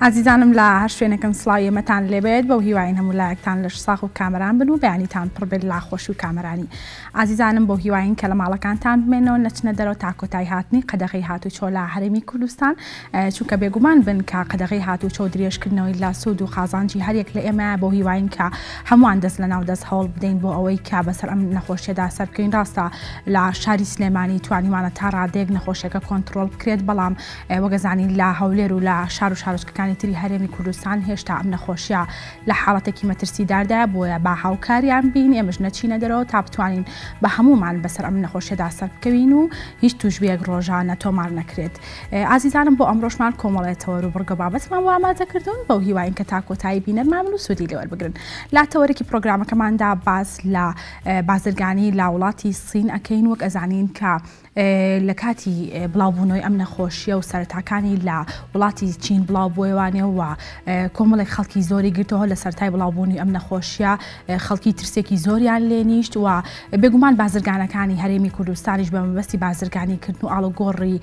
عزیزانم لە هەر شوێنەکەم سڵاوی ئێمەتان لێبێت بەو هیواین هەموو لایەکتان لەش ساغ و کامەران بن و بەیانیتان پڕ بێت لا خۆشی و کامەرانی. عزیزانم بۆ هیواین کە لە ماڵەکانتان بمێنەوە نەچنە دەرەوە تا کۆتایی هاتنی قەدەغی هاتوچۆ لە هەرێمی کوردستان، چونکە بێگومان بن کە قەدەغی هاتوچۆ درێژکردنەوەی لا سوود و خازانجی هەرێک لە ئێمە بۆ هیواین کە هەمووان دەست لە ناو دەست هەوڵ بدەین بۆ ئەوەی کە بەسەر ئەم نەخۆشیەدا سەر بکەین. ڕاستە لە شاری سلێمانی توانیمانە تا ڕادێک نەخۆشیەکە کۆنتترۆل بکرێت، بەڵام وەگەزانی لە هەولێر و لە شار و شارۆچکەکانی تری هەرێمی کوردستان هێشتا ئەم نەخۆشیە لە حاڵەتێکی مەترسیداردایە، بۆیە با هاوکاریان بین ئێمەش نەچینە دەرەوە تا بتوانین بە هەمومان بەسەر ئەم نەخۆشیەدا سەر بکەوین و هیچ توشبێک ڕۆژانە تۆمار نەکرێت. عزیزانم بۆ ئەمڕۆژمان کۆمەڵێتەوە و بڕگە بابەتمان بۆ ئامادەکردون بەو هیواین کە تا کۆتایی بینەرمان و سوودی لێوەربگرن. لاتەوەرەکی پرۆگرامەکەماندا باز لە بازرگانی لا وڵاتی سین ئەکەین. وەک ئەزانین کە لە کاتی بڵاوبوونەوەی ئەم نەخۆشیە و سەرتاکانی لە وڵاتی چین بڵاو بۆیوانەوە کۆمەڵێک خەڵکی زۆری گرتەوە لە سەرای بڵاوبوونی ئەم نەخۆشیە، خەڵکی ترسێکی زۆریان لێ نیشت و بێگومان بازرگانەکانی هەرێمی کوردستانیش بە مەبەستی بازرگانیکردن و ئاڵوگۆڕی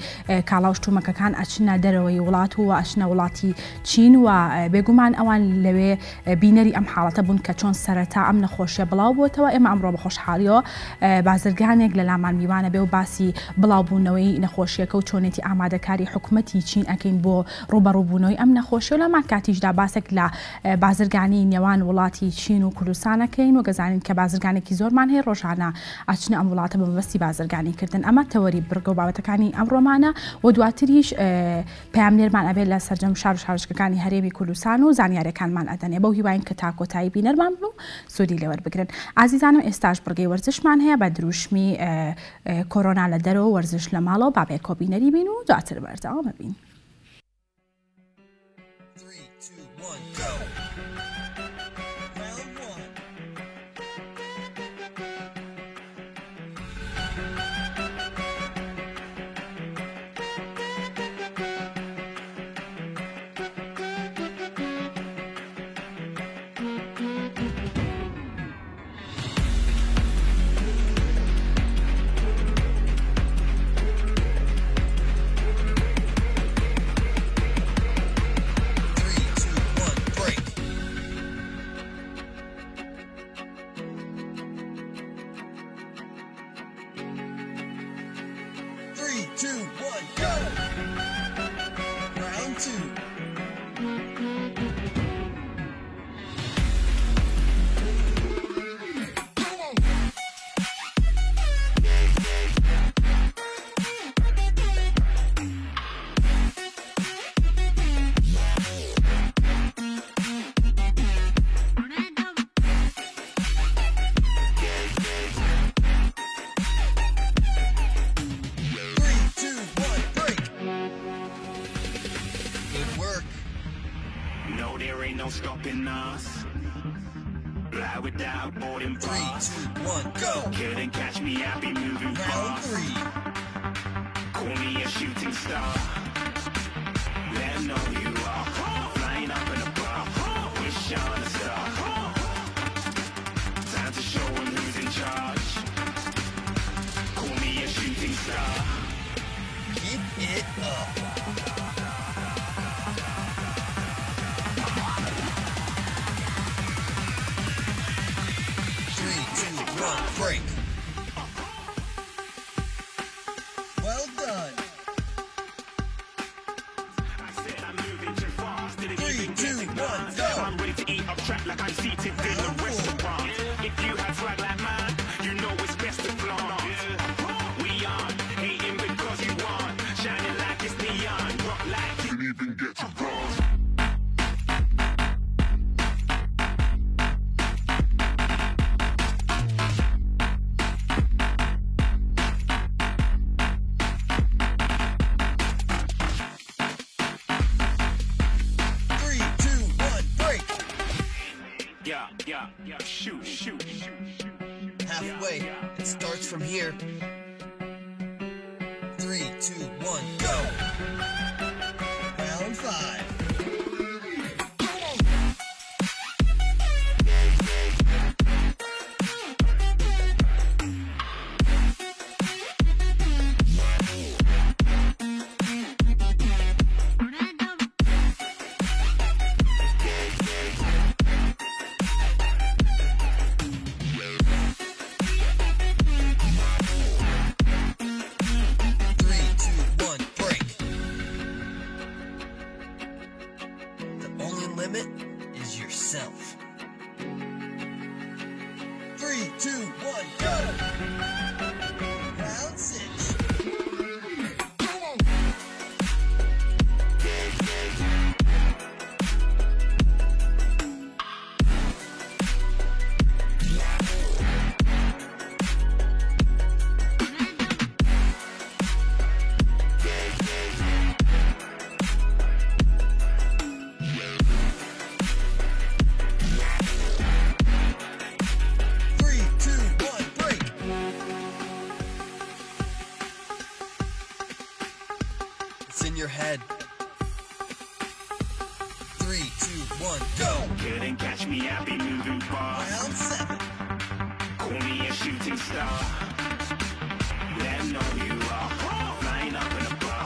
کاڵاوشتومەکەکان ئەچنە دەرەوەی وڵات و ئەچنە وڵاتی چین و بێگومان ئەوان لەوێ بینەری ئەم حاڵەتە بوون کە چۆن سەرەتا ئەم نەخۆشیە بڵاو بووەتەوە. ئێمە ئەمڕۆ بە خۆشحاڵیەوە بازرگانێک لە لامان میوانە بێ و باسی بڵاوبوونەوەی نەخۆشیەکە و چۆنێتی ئامادەکاری حکوومەتی چین ئەکەین بۆ ڕوبەڕووبوونەوەی ئەم نەخۆشیە و لەمان کاتیشدا باسێک لە بازرگانی نێوان وڵاتی چین و کوردستانەکەین و گەزانین کە بازرگانێکی زۆرمان هەیە ڕۆژانە ئاچنە ئەم وڵاتە بە مەبەستی بازرگانیکردن. ئەمە تەوەری بڕگە و بابەتەکانی ئەمڕۆمانە و دواتریش پەیامنێرمان ئەبێت لە سەرجەم شار و شارۆچکەکانی هەرێمی کوردستان و زانیاریەکانمان ئەدەنێ بەو هیواین کە تا کۆتایی بینەرمان بن و سوودی لێوەربگرن. عزیزانم ئێستاش بڕگەی وەرزشمان هەیە بە دروشمی کۆرۆنا لە دەرەوە وەرزش لە ماڵەوە بابێ کۆبینەری بین و دواتر بەردەوام ببین. Halfway, it starts from here. 3, 2, 1, go! Round 5. 2, 1, go! Round 6. In your head. 3, 2, 1, go! Couldn't catch me, I be moving fast. Round 7. Call me a shooting star. Let 'em know who you are. Flying up in a bar.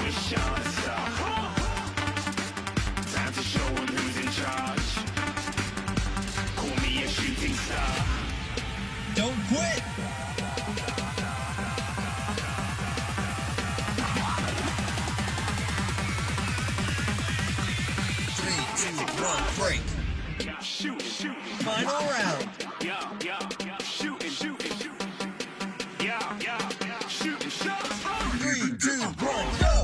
Wish on a star. Time to show 'em who's in charge. Call me a shooting star. Don't quit! Break. Shoot, shoot. Final round. Shooting, shooting, shooting. Shooting shots. 3, 2, 1, go!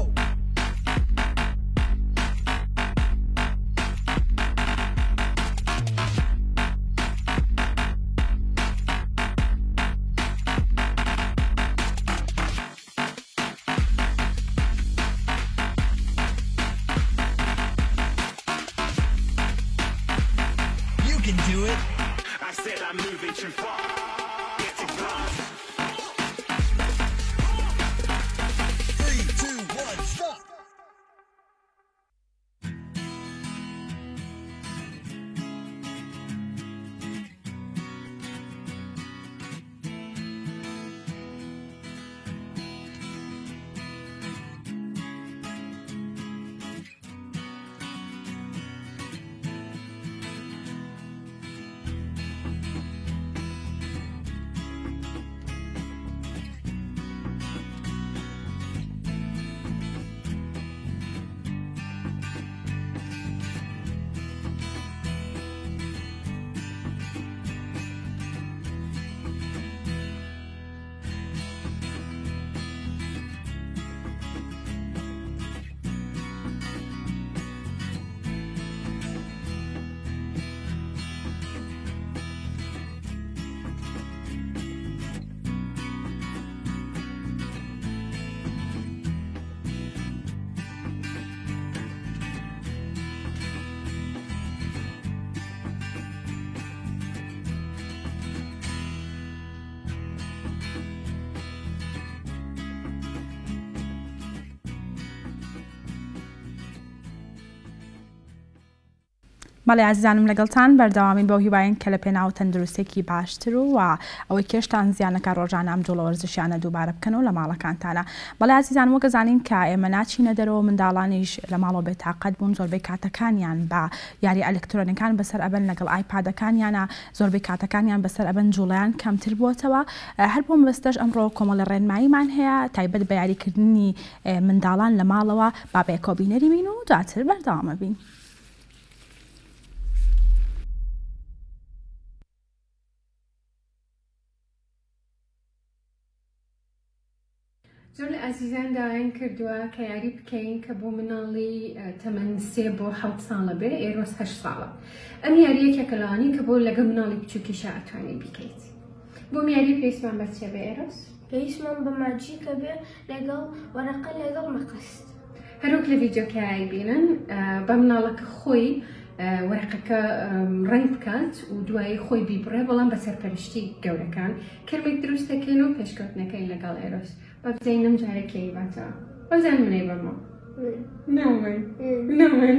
Can do it. I said I'm moving too far. Get it wrong. 3, 2, 1, stop. بەڵێ عزیزانم لەگەڵتان بەردەوامی بەو هیواین کە لە پێناو تەندروستێکی باشتر و ئەوەی کێشتان زیانەکە ڕۆژانە ئەم جوڵە وەرزشیانە دووبارە بکەن و لە ماڵەکانتانە. بەڵێ عزیزان وەک دەزانین کە ئێمە ناچینە دەرەوە منداڵانیش لە ماڵەوە بێتاقەت بوون زۆربەی کاتەکانیان بە یاری ئەلکترۆنیکان بەسەر ئەبەن لەگەڵ ئایپادەکانیانە زۆربەی کاتەکانیان بەسەر ئەبەن جوڵیان کەمتر بووەتەوە. هەر بۆ مەبەستەش ئەمڕۆ کۆمەڵە ڕێنماییمان هەیە تایبەت بە یاریکردنی منداڵان لە ماڵەوە با بێکۆبینەری بین و دواتر بەردەوامە بین. زۆر لە ئازیزان داوایان کردووە کە یاری بکەین کە بۆ مناڵی تەمەن 3 بۆ 7 ساڵە بێ ئێرۆس 8 ساڵە. ئەم یاریەکێکە لەوانەیە کە بۆ لەگە مناڵی بچووکیشە ئەتوانین بکەیت. بۆ یاری پێویستمان بە چێ بێ ئێرۆس؟ پێویستمان بە ماجیکە بێ لەگەڵ وەرەقە لەگەڵ مەقەست. هەروەک لە ڤیدیۆکەیە بینن بە مناڵەکە خۆی وەرەقەکە ڕنگ بکات و دوای خۆی بیبڕێ بەڵام بە سەرپەرشتی گەورەکان کەرمێک دروست دەکەین و پێشکەوتنەکەین لەگەڵ ئێرۆس. بزینم جارێکی باتە بزن منێ بەمە نامن نامن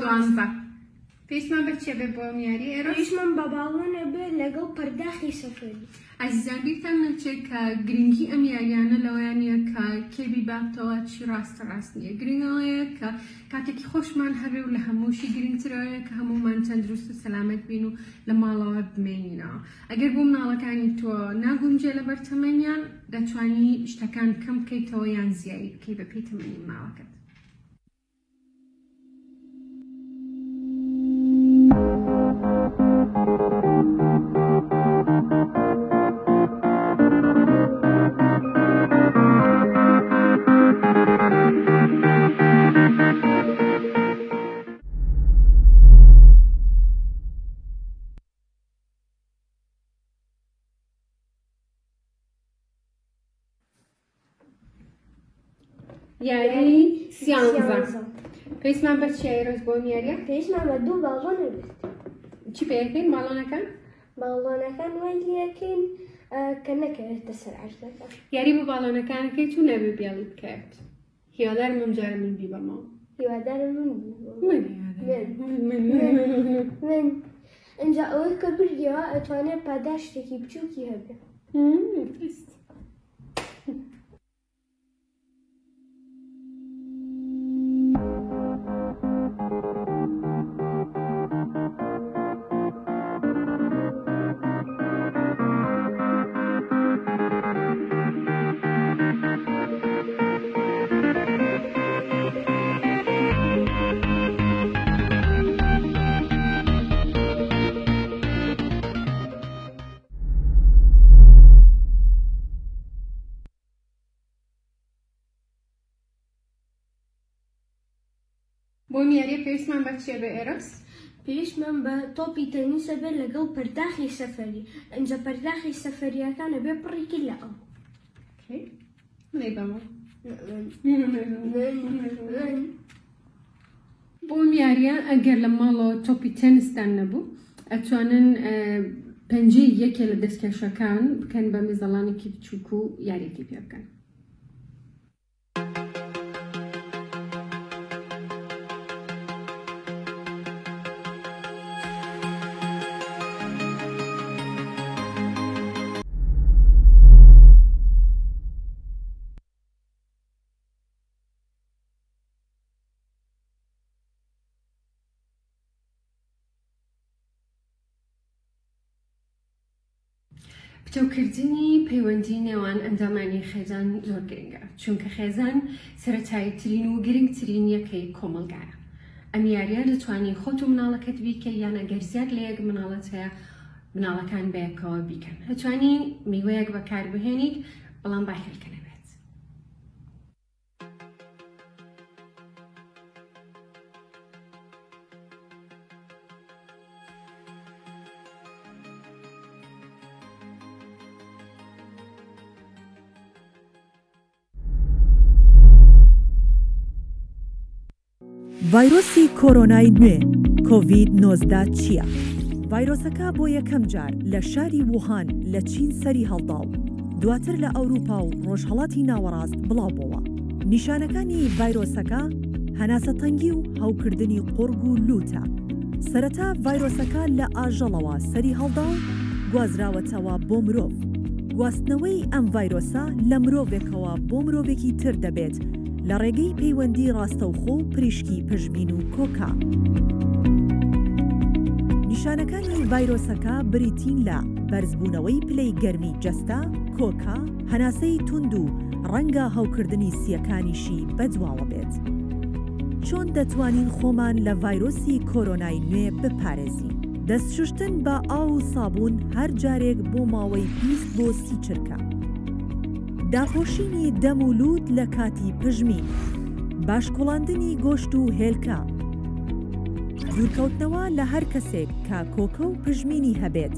12. پێشمان بەچێ بێ بۆ میاری ئێرە؟ پێشمان بە باڵۆنە بێ لەگەڵ پەرداخی سەفەری. عزیزان بیرتان نەچێت کە گرنگی ئەم یاریانە لەوەیانە کە کێبی بابتەوە چی ڕاستە ڕاست نییە. گرنگەوەیە کە کاتێکی خۆشمان هەبێ و لە هەمووشی گرنگترەوەیە کە هەمومان تەندروست و سەلامەت بین و لە ماڵەوە بمێنینەوە. ئەگەر بۆ مناڵەکانی تۆ ناگومجێ لە بەرتەمەنیان دەتوانی شتەکان کەم بکەیتەوە یان زیایی بکەی بە پێی تەمەنی ماوەکەت. یاری 13. پێویستمان بە چی ئێرۆز بۆ میاریە؟ پێشمان بە 2 باڵۆنە بێت. چی پێەکەین باڵۆنەکان؟ باڵۆنەکان وای لەکەین کە نەکەوێتە سەر عەرزەکە. یاری بۆ باڵۆنەکانەکەی تو نەبێ بێڵی بکەوێت. هیوادارم ئەم جارە من بی بەماوە. هیوادارم من من ئەنجا ئەوەی کە بردیەوە ئەتوانێت پاداش شتێکی بچووکی هەبێ. بۆ میاریە پێویستمان بە چیە بە ئێرەس؟ پێویستمان بە تۆپی تەنیسە بێت لەگەڵ پەرداخی سەفەری. ئەنجا پەرداخی سەفەریەکانە بێ پڕێکی لە ئەو. منەی بەمە. بۆ میاریە ئەگەر لە ماڵەوە تۆپی تەنیستان نەبوو ئەتوانن پەنجەی یەکێ لە دەستکەشەکان بکەن بە مێزەڵانێکی بچووک و یاریەکی پێ بکەن. پتەوکردنی پەیوەندی نێوان ئەندامانی خێزان زۆر گرنگە، چونکە خێزان سەرەتاییترین و گرنگترین یەکەی کۆمەلگایە. ئەم یاریە دەتوانی خۆت و مناڵەکەت بیکە یان ئەگەر زیاد لە یەک مناڵەت هەیە مناڵەکان بەیەکەوە بیکەن. دەتوانی میوەیەک بەکاربهێنیت بەڵام باخێلکە نەبێت. ڤایرۆسی کۆرۆنای نوێ کۆڤید-19 چییە؟ ڤایرۆسەکە بۆ یەکەم جار لە شاری ووهان لە چین سەری هەڵدا و دواتر لە ئەوروپا و ڕۆژهەڵاتی ناوەڕاست بڵاوبەوە. نیشانەکانی ڤایرۆسەکە هەناسەتەنگی و هەوکردنی قورگ و لوتە. سەرەتا ڤایرۆسەکە لە ئاژەڵەوە سەری هەڵدا و گوازراوەتەوە بۆ مرۆڤ. گواستنەوەی ئەم ڤایرۆسە لە مرۆڤێکەوە بۆ مرۆڤێکی تر دەبێت لە ڕێگەی پەیوەندی ڕاستەوخۆ و پریشکی پژمین و کۆکا. نیشانەکانی ڤایرۆسەکە بریتین لە بەرزبوونەوەی پلەی گەرمی جەستە، کۆکا، هەناسەی توند و ڕەنگە هەوکردنی سیەکانیشی بەدواوە بێت. چۆن دەتوانین خۆمان لە ڤایرۆسی کۆرۆنای نوێ بپارێزین؟ دەستشوشتن بە ئاو و سابوون هەر جارێک بۆ ماوەی 20 بۆ 30 چرکە. داپۆشینی دەم و لووت لە کاتی پژمین، باشکۆڵاندنی گۆشت و هێلکە، دوورکەوتنەوە لە هەر کەسێک کە کۆکە و پژمینی هەبێت،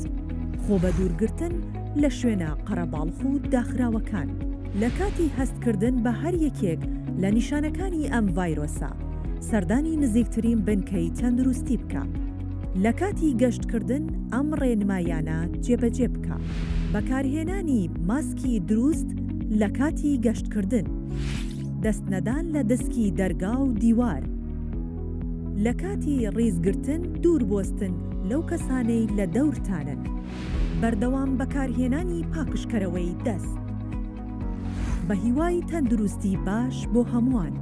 خۆ بە دوورگرتن لە شوێنە قەرەباڵخ و داخراوەکان. لە کاتی هەستکردن بە هەر یەکێک لە نیشانەکانی ئەم ڤایرۆسە، سەردانی نزیکترین بنکەی تەندروستی بکە. لە کاتی گەشتکردن ئەم ڕێنمایانە جێبەجێ بکە. بەکارهێنانی ماسکی دروست لە کاتی گەشتکردن، دەستنەدان لە دەسکی دەرگا و دیوار، لە کاتی ڕیزگرتن دوور بۆستن لەو کەسانەی لە دەورتانن. بەردەوام بەکارهێنانی پاکشکەرەوەی دەست بە هیوای تەندروستی باش بۆ هەمووان.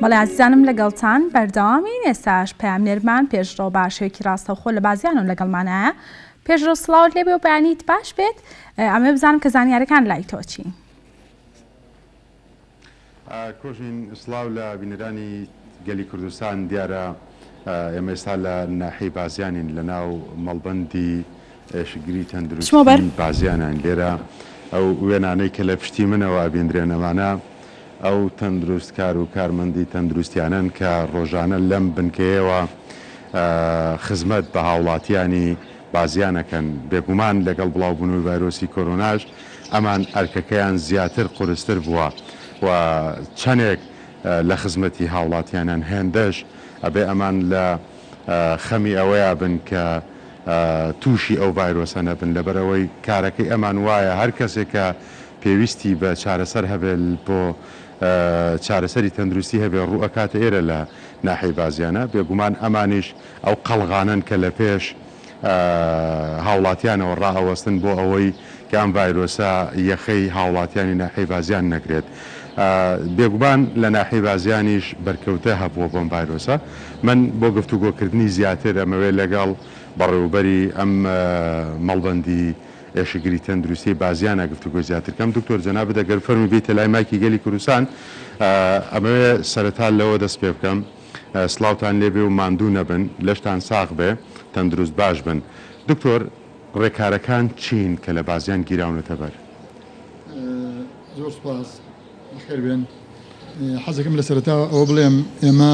بەڵێ عزیزانم لەگەڵتان بەردەوامین. ئێستاش پەیامنێرمان پێشڕۆ باشەیەکی ڕاستەوخۆ لە بازیانم لەگەڵمانایە. پێشڕۆ سڵاوت لێبێ و بەیانیت باش بێت، ئەمە بزانم کە زانیارەکان لای تۆ چی. کۆژین سڵاو لە بینەرانی گەلی کوردستان. دیارە ئێمە ئێستا لە ناحەی بازیانین لە ناو مەڵبەندی ئێشگری تەندروستی بازیانان. لێرە ئەو وێنانەی کە لە پشتی منەوە بێندرێنەمانە ئەو تەندروستکار و کارمەندی تەندروستیانن کە ڕۆژانە لەم بنکەیەوە خزمەت بە هاوڵاتیانی بازیانەکەن. بێگومان لەگەڵ بڵاوبوونەوەی ڤایرۆسی کۆرۆناش ئەمان ئەرکەکەیان زیاتر قورستر بووە و چەندێک لە خزمەتی هاوڵاتیانان هێندەش ئەبێ ئەمان لە خەمی ئەوەیە بن کە تووشی ئەو ڤایرۆسە نەبن، لەبەرەوەی کارەکەی ئەمان وایە هەر کەسێک کە پێویستی بە چارەسەر هەبێت بۆ چارەسەری تەندروستی هەبێ ڕوو ئەکاتە ئێرە لە ناحەی بازیانە. بێگومان ئەمانیش ئەو قەڵغانن کە لە پێش هاوڵاتیانەوە ڕاهەوەستن بۆ ئەوەی کە ئەم ڤایرۆسە یەخەی هاوڵاتیانی ناحەی بازیان نەگرێت. بێگومان لە ناحەی بازیانیش بەرکەوتە هەبووە بۆم ڤایرۆسە. من بۆ گفتوگۆکردنی زیاتر ئەمەوێت لەگەڵ بەڕێوەبەری ئەم مەڵبەندی ئێشگری تەندروستی بازیانە گفتوگۆ زیاترکەم. دکتۆر جەناب دەگەر فەرمی بێتە لای مایکی گەلی کوردستان، ئەمەوێ سەرەتا لەوە دەست پێ بکەم سڵاوتان لێبێ و ماندوو نەبن، لەشتان ساغ بێ، تەندروست باش بن. دکتۆر ڕێکارەکان چین کە لە بازیان گیراونەتە بەر؟ زۆر سپاس، بەخێر بێن. حەزەکەم لە سەرەتا ئەوە بڵێم ئێمە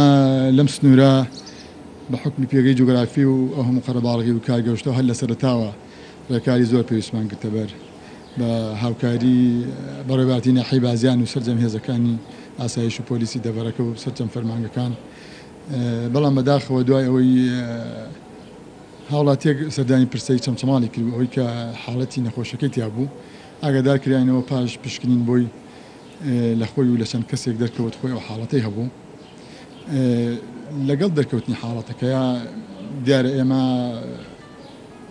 لەم سنوورە بە حکمی پێگەی جوگرافی و ئەو هەموو قەرەباڵغی و کارگەشتەوە هەر لە سەرەتاوە ڕێکاری زۆر پێویستمان کردە بەر بە هاوکاری بەڕێوەبەری ناحەی بازیان و سەرجەم هێزەکانی ئاسایش و پۆلیسی دەڤەرەکە و سەرجەم فەرمانگەکان. بەڵام بەداخەوە دوای ئەوەی هاوڵاتیەک سەردانی پرسەی چەمچەماڵی کرد ئەوەی کە حاڵەتی نەخۆشەکەی تیا بوو، ئاگادار کراینەوە پاش پشکنین بۆی لە خۆی و لە چەند کەسێک دەرکەوت خۆی ئەو حاڵەتەی هەبوو. لەگەڵ دەرکەوتنی حاڵەتەکەیە دیارە ئێمە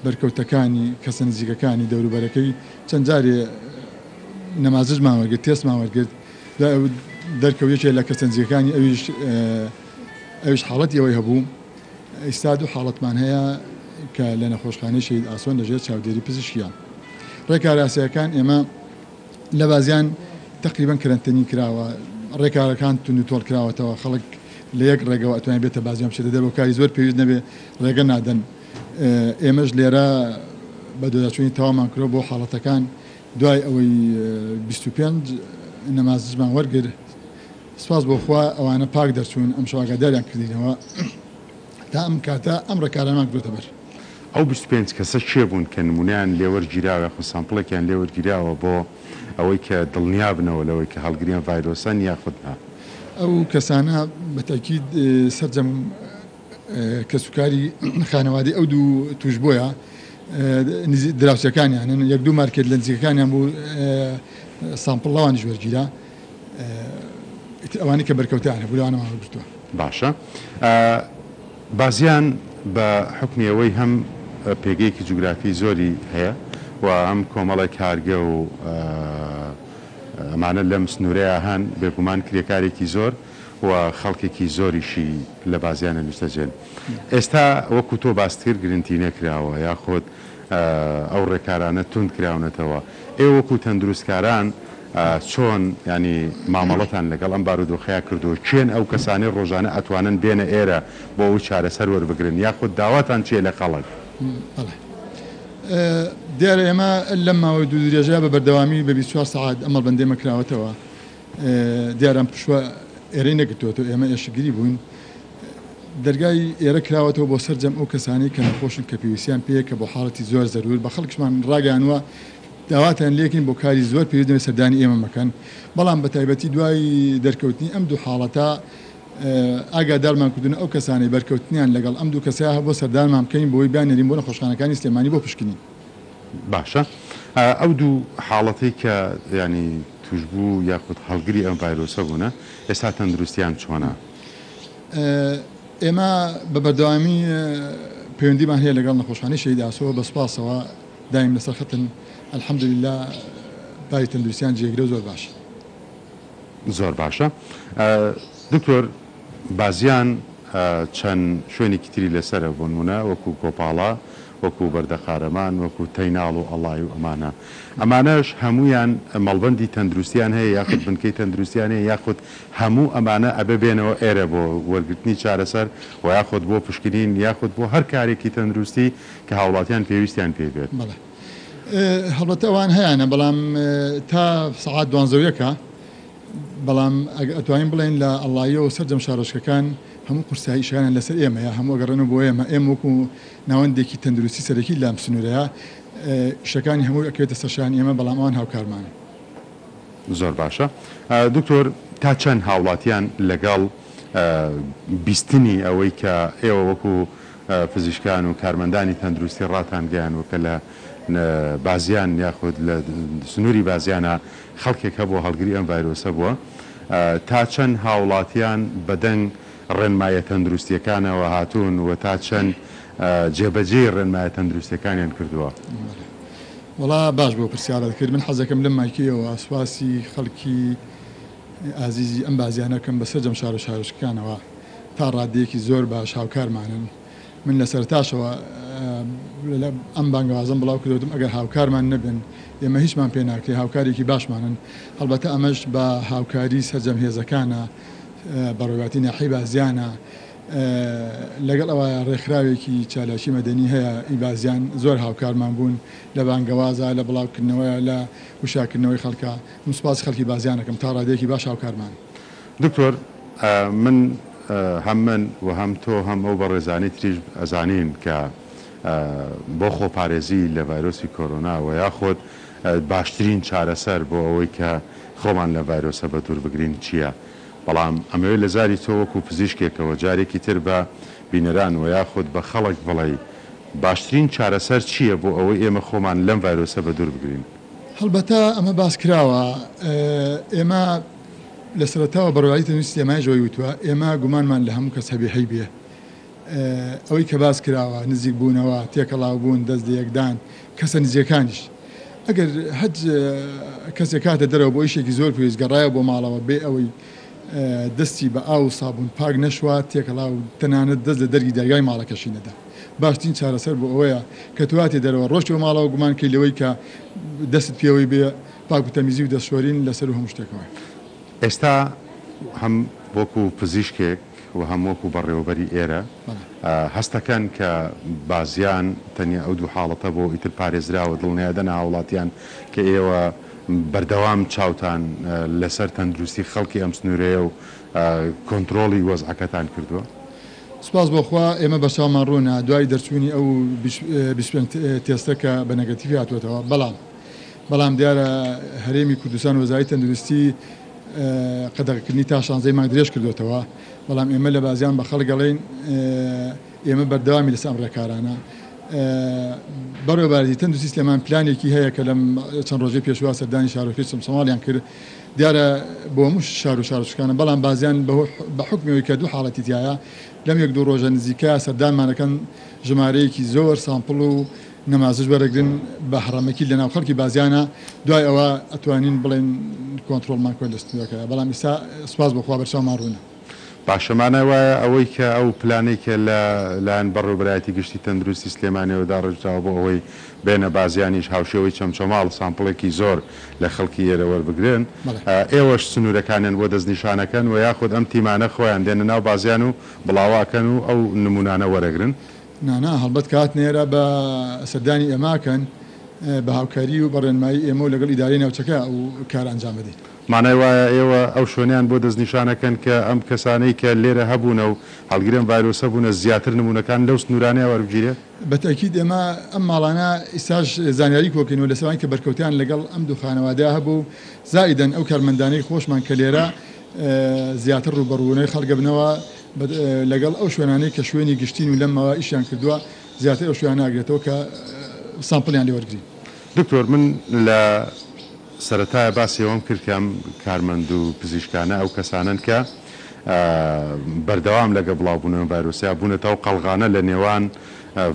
بەرکەوتەکانی کەسە نزیکەکانی دەوروبەرەکەی چەند جارێ نەمازژمان وەرگرت تێسمان وەرگرت دەرکەوتێکێ لە کەسە نزیکەکانی ئەویش حاڵەتی ئەوەی هەبوو ئێستا دوو حاڵەتمان هەیە کە لە نەخۆشخانەی شەهید ئاسۆن لەژێر چاودێری پزیشکیان ڕێکاراسیەکان ئێمە لە بازیان تقریبان کەرەنتەنی کراوە ڕێکارەکان تون و تۆڵ کراوەتەوە خەڵک لە یەک ڕێگەوە ئەتوانێت بێتە بازیان بچێتە دەر بۆ کاری زۆر پێویست نەبێ ڕێگە نادەن ئێمەش لێرە بە دۆداچوونی تەوامان کرۆ بۆ حاڵەتەکان دوای ئەوەی 25 نەمازژمان وەرگر سپاس بۆ خوا ئەوانە پاک دەرچوون ئەم شواگاداریان کردینەوە تا ئەم کاتە ئەم ڕێکارانمان گرتە بەر ئەو 25 کەسە چێ بوون کە نمونیان لێوەرگیراوە خو سامپڵێکیان لێوەرگیراوە بۆ ئەوەی کە دڵنیا بنەوە لەوەی کە هەڵگریان ڤایرۆسەن یاخودنا ئەو کەسانە بەتاکید سەرجەم کەسوکاری خانەوادی ئەو دوو توش بۆیە دراوسەکانیان یەک دوو مارکێت لە نزیکەکانیان بوو سامپڵەوانی ژوەرگیرا ئەوانی کە بەرکەوتیان هەبوو لەوانەوە گرتووە باشە بازیان بە حکمیەوەی هەم پێگەیەکی جوگرافی زۆری هەیە و ئەم کۆمەڵی کارگە و ئەمانە لەم سنوورەیە هەن بێگومان کرێکارێکی زۆر و خەڵکێکی زۆریشی لە بازیانە نووسەجێن ئێستا وەکو تۆ باستر گرنتی نەکراوە یاخۆت ئەو ڕێکارانە تند کراونەتەوە ئێوە وەکو تەندروستکاران چۆن ینی مامەڵەتان لەگەڵ ئەم بارودۆخەیە کردو چێن ئەو کەسانی ڕۆژانە ئەتوانن بێنە ئێرە بۆ ئەو چارەسەر وەربگرن یاخود داواتان چیە لە خەڵک دیارە ئێمە لەم ماوەی دوو درێژە بە بەردەوامی بە 24 ساعات ئەمەڵ بەندێمە کراوەتەوە دیارم پشوە ئێرەی نەگرتوێتەوە ئێمە ئێشگیری بووین دەرگای ئێرە کراوەتەوە بۆ سەرجەم ئەو کەسانی کە نەخۆشن کە پێویستیان پێیە کە بۆ حاڵەتی زۆر زەرور بە خەڵکشمان ڕاگەیانوە داواتیان لێکین بۆ کاری زۆر پێویست سەردانی ئێمە مەکەن بەڵام بە تایبەتی دوای دەرکەوتنی ئەم دوو حاڵەتە ئاگادارمان کردن ئەو کەسانی بەرکەوتنیان لەگەڵ ئەم دوو کەسەیە هەبوو سەردانمان بکەین بۆی بیانێرین بۆ نەخۆشخانەکانی سلێمانی بۆ پشکنی باشە ئەو دوو حاڵەتی کە ینی توش بوو یاخود هەڵگری ئەم ڤایرۆسە بوونە ئێستا تەندروستیان چۆنە ئێمە بە بەردەوامی پەیوەندیمان هەیە لەگەڵ نەخۆشخانەی شەهید ئاسۆ بە سوپاسەوە دایم لەسەر خەتن الحەمدولله باری تەندروستیان جێگرە زۆر باشە زۆر باشە دکتۆر بازیان چەند شوێنێکی تری لەسرە بۆ نمونە وەکو کۆپاڵا وەکو بەردەخارەمان وەکو تەیناڵ و ئەڵای و ئەمانەش هەمویان مەڵبەندی تەندروستیان هەیە یاخود بنکەی تەندروستیان هەیە یاخود هەموو ئەمانە ئەبە بێنەوە ئێرە بۆ وەرگرتنی چارەسەر و یاخود بۆ پشکنین یاخود بۆ هەر کارێکی تەندروستی کە هاوڵاتیان پێویستیان پێ بێت هەڵبەتە ئەوان هەیەە بەڵام تا سەعات دوانزەویەکە بەڵام ئەتوانین بڵێن لە ئەڵاییەوە سەرجەم شارۆچکەکان هەموو قورسایی شیانیان لەسەر ئێمە یا هەموو گەڕێنەوە بۆ ئێمە وەکو ناوەندێکی تەندروستی سەرەکی لام سنوورەیە شەکانی هەموو ئەکەوێتە سەرشان ئێمە بەڵام ئەوان هاوکارمانە زۆر باشە دکتۆر تا چەند هاوڵاتیان لەگەڵ بیستنی ئەوەی کە ئێوە وەکو فزیشکان و کارمەندانی تەندروستی ڕاتان گەیان وکە لە بازیان یاخود لە سنووری بازیانە خەڵکێک هەبوو هەڵگری ئەم ڤایرۆسە بووە تا چەند هاوڵاتیان بەدەنگ ڕێنمایە تەندروستیەکانەوە هاتوون و تا چەند جێبەجێ ڕێنمایە تەندروستیەکانیان کردووە وڵا باش بۆ پرسیارە کرد من حەزەکەم لەم مایکیەوە سواسی خەڵکی ئازیزی ئەم بازیانەکەم بەسەر جەم شار و شارۆچکەکانەوە تا ڕادەیەکی زۆر باش هاوکارمانن من لە سەرتاشەوە ئەم بانگوازم بڵاو کردوتم ئەگەر هاوکارمان نەبن ئێمە هیچمان پێ ناکرێ هاوکارێکی باشمانن هەڵبەتە ئەمەش بە هاوکاری سەرجەم هێزەکانە بەڕێواتی ناحی بازیانە لەگەڵ ئەوە ڕێکخراوێکی چالاکی مەدەنی هەیە ئیبازیان زۆر هاوکارمان بوون لە بانگەوازە لە بڵاوکردنەوەی لە وشاکردنەوەی خەڵکە سوپاس خەڵکی بازیانەکەم تا ڕادەیەکی باش هاوکارمان دکتۆر من هەم من و هەم تۆ هەم ئەو بە ڕێزانی تریش ئەزانین کە بۆ خۆپارێزی لە ڤایرۆسی کۆرۆنا و یاخۆت باشترین چارەسەر بۆ ئەوەی کە خۆمان لە ڤایرۆسە بە دوور بگرین چییە؟ بەڵام ئەمەوێ لە زاری تۆ وەکو پزیشکێکەوە جارێکی تر بە بینەران و یاخود بە خەڵک بڵێ باشترین چارەسەر چییە بۆ ئەوەی ئێمە خۆمان لەم ڤایرۆسە بە دوور بگرین؟ هەڵبەتە ئەمە باس کراوە ئێمە لە سەرەتاوە بەڕێوایی تەندروستی ئێمای ژۆی وتووە ئێمە گومانمان لە هەموو کەس هەبێ هەیبێ ئەوەی کە باس کراوە نزیک بوونەوە تێکەڵاو بوون دەست لە یەکدان کەسە نزیەکانیش ئەگەر هەج کەسێک کاتە دەرەوە بۆ ئیشێکی زۆر پێویست گەڕایە بۆ ماڵەوە بێ ئەوەی دەستی بە ئاو و سابوون پاک نەشوات تێکەڵاو تەنانەت دەست لە دەرگی دەرگای ماڵەکەشی نەدا باشترین چارەسەر بۆ ئەوەیە کە تواتێ دەرەوە ڕۆژتەوە ماڵەوە گومان کەی لەوەی کە دەست پێوەی بێ پاک و تەمیزی و دەستشۆرین لەسەر و هەموو شتێکەوە ئێستا هەم وەکو پزیشکێک و هەم وەکو بەڕێوەبەری ئێرە هەستەکەن کە بازیان تەنیا ئەو دوو حاڵەتە بۆ ئیتر پارێزراوە دڵنیادەنا وڵاتیان کە ئێوە بەردەوام چاوتان لەسەر تەندروستی خەڵکی ئەم سنوورەیە و کۆنتترۆڵی وەزعەکەتان کردووە سپاس بۆخوا ئێمە بە چاومان ڕوونا دوای دەرچوونی ئەو تێستەکە بە نەگەتیڤی هاتوێتەوە بەڵام دیارە هەرێمی کوردستان وەزارەتی تەندروستی قەدەغکردنی تا 16 مانگ درێژ کردوێتەوە بەڵام ئێمە لە بازیان بە خەڵگەڵین ئێمە بەردەوامی لەسەر ئەم ڕێکارانە بەڕێوەبەری تەندروستی سلێمان پلانێکی هەیە کە لەم چەند ڕۆژەی پێشوە سەردانی شارۆکەی سەمسەماڵیان کرد دیارە بۆ هەموو شار و شارچکانە بەڵام بازیان بە حکمەوەی کە دوو حاڵەتی تایە لەم یەک دوو ڕۆژە نزیکە سەردانمانەکەن ژمارەیەکی زۆر سامپڵ و نەمازش وەرەگرن بە حرامەکی لە ناو خەڵکی بازیانە دوای ئەوە ئەتوانین بڵێن کۆنتترۆلمان کۆن دەستەکە بەڵام ئێستا سپاس بەخوا بەرچاومان ڕوونە باشەمانە وایە ئەوەی کە ئەو پلانێکە لەلایەن بەڕێوەبەرایەتی گشتی تەندروستی سلێمانیەوەدا ڕژراوە بۆ ئەوەی بێنە بازیانیش هاوشێوەی چەمچەماڵ سامپڵێکی زۆر لە خەڵکی ئێرە وەربگرن ئێوەش سنوورەکانیان بۆ دەستنیشانەکەن و یاخود ئەم تیمانە خۆیان دێنە ناو بازیان و بڵاواکەن و ئەو نمونانە وەرەگرن نانا هەڵبەت کات نێرە بە سەردانی ئێماکەن بە هاوکاری و بەڕێنمایی ئێمە و لەگەڵ ئیدارەی ناوچەکە ئەو کار ئەنجام بدەین مانای وایە ئێوە ئەو شوێنیان بۆ دەستنیشانەکەن کە ئەم کەسانەی کە لێرە هەبوونە و هەڵگرێن ڤایرۆسە بوونە زیاتر نمونونەکان لەو سنوورانەیە وەربگیرێت بەتەکید ئێمە ئەم ماڵانە ئیساش زانیاری کۆکەین و لەسەوانی کە بەرکەوتیان لەگەڵ ئەم دوو خانەوادەیە هەبوو زائیدەن ئەو کارمەندانەی خۆشمان کە لێرە زیاتر ڕوبەڕوونەی خەڵگە بنەوە لەگەڵ ئەو شوێنانەی کە شوێنی گشتین و لەمەوە ئیشیان کردووە زیاتر ئەو شوێن ناگرێتەوە کە سامپڵیان لێ وەرگرین دکتۆر من لە سەرەتایە باسیەوەم کرد کەم کارمەند و پزیشکانە ئەو کەسانن کە بەردەوام لەگە بڵاوبوونەوە ڤایرۆسیا بوونێتەوە قەڵغانە لە نێوان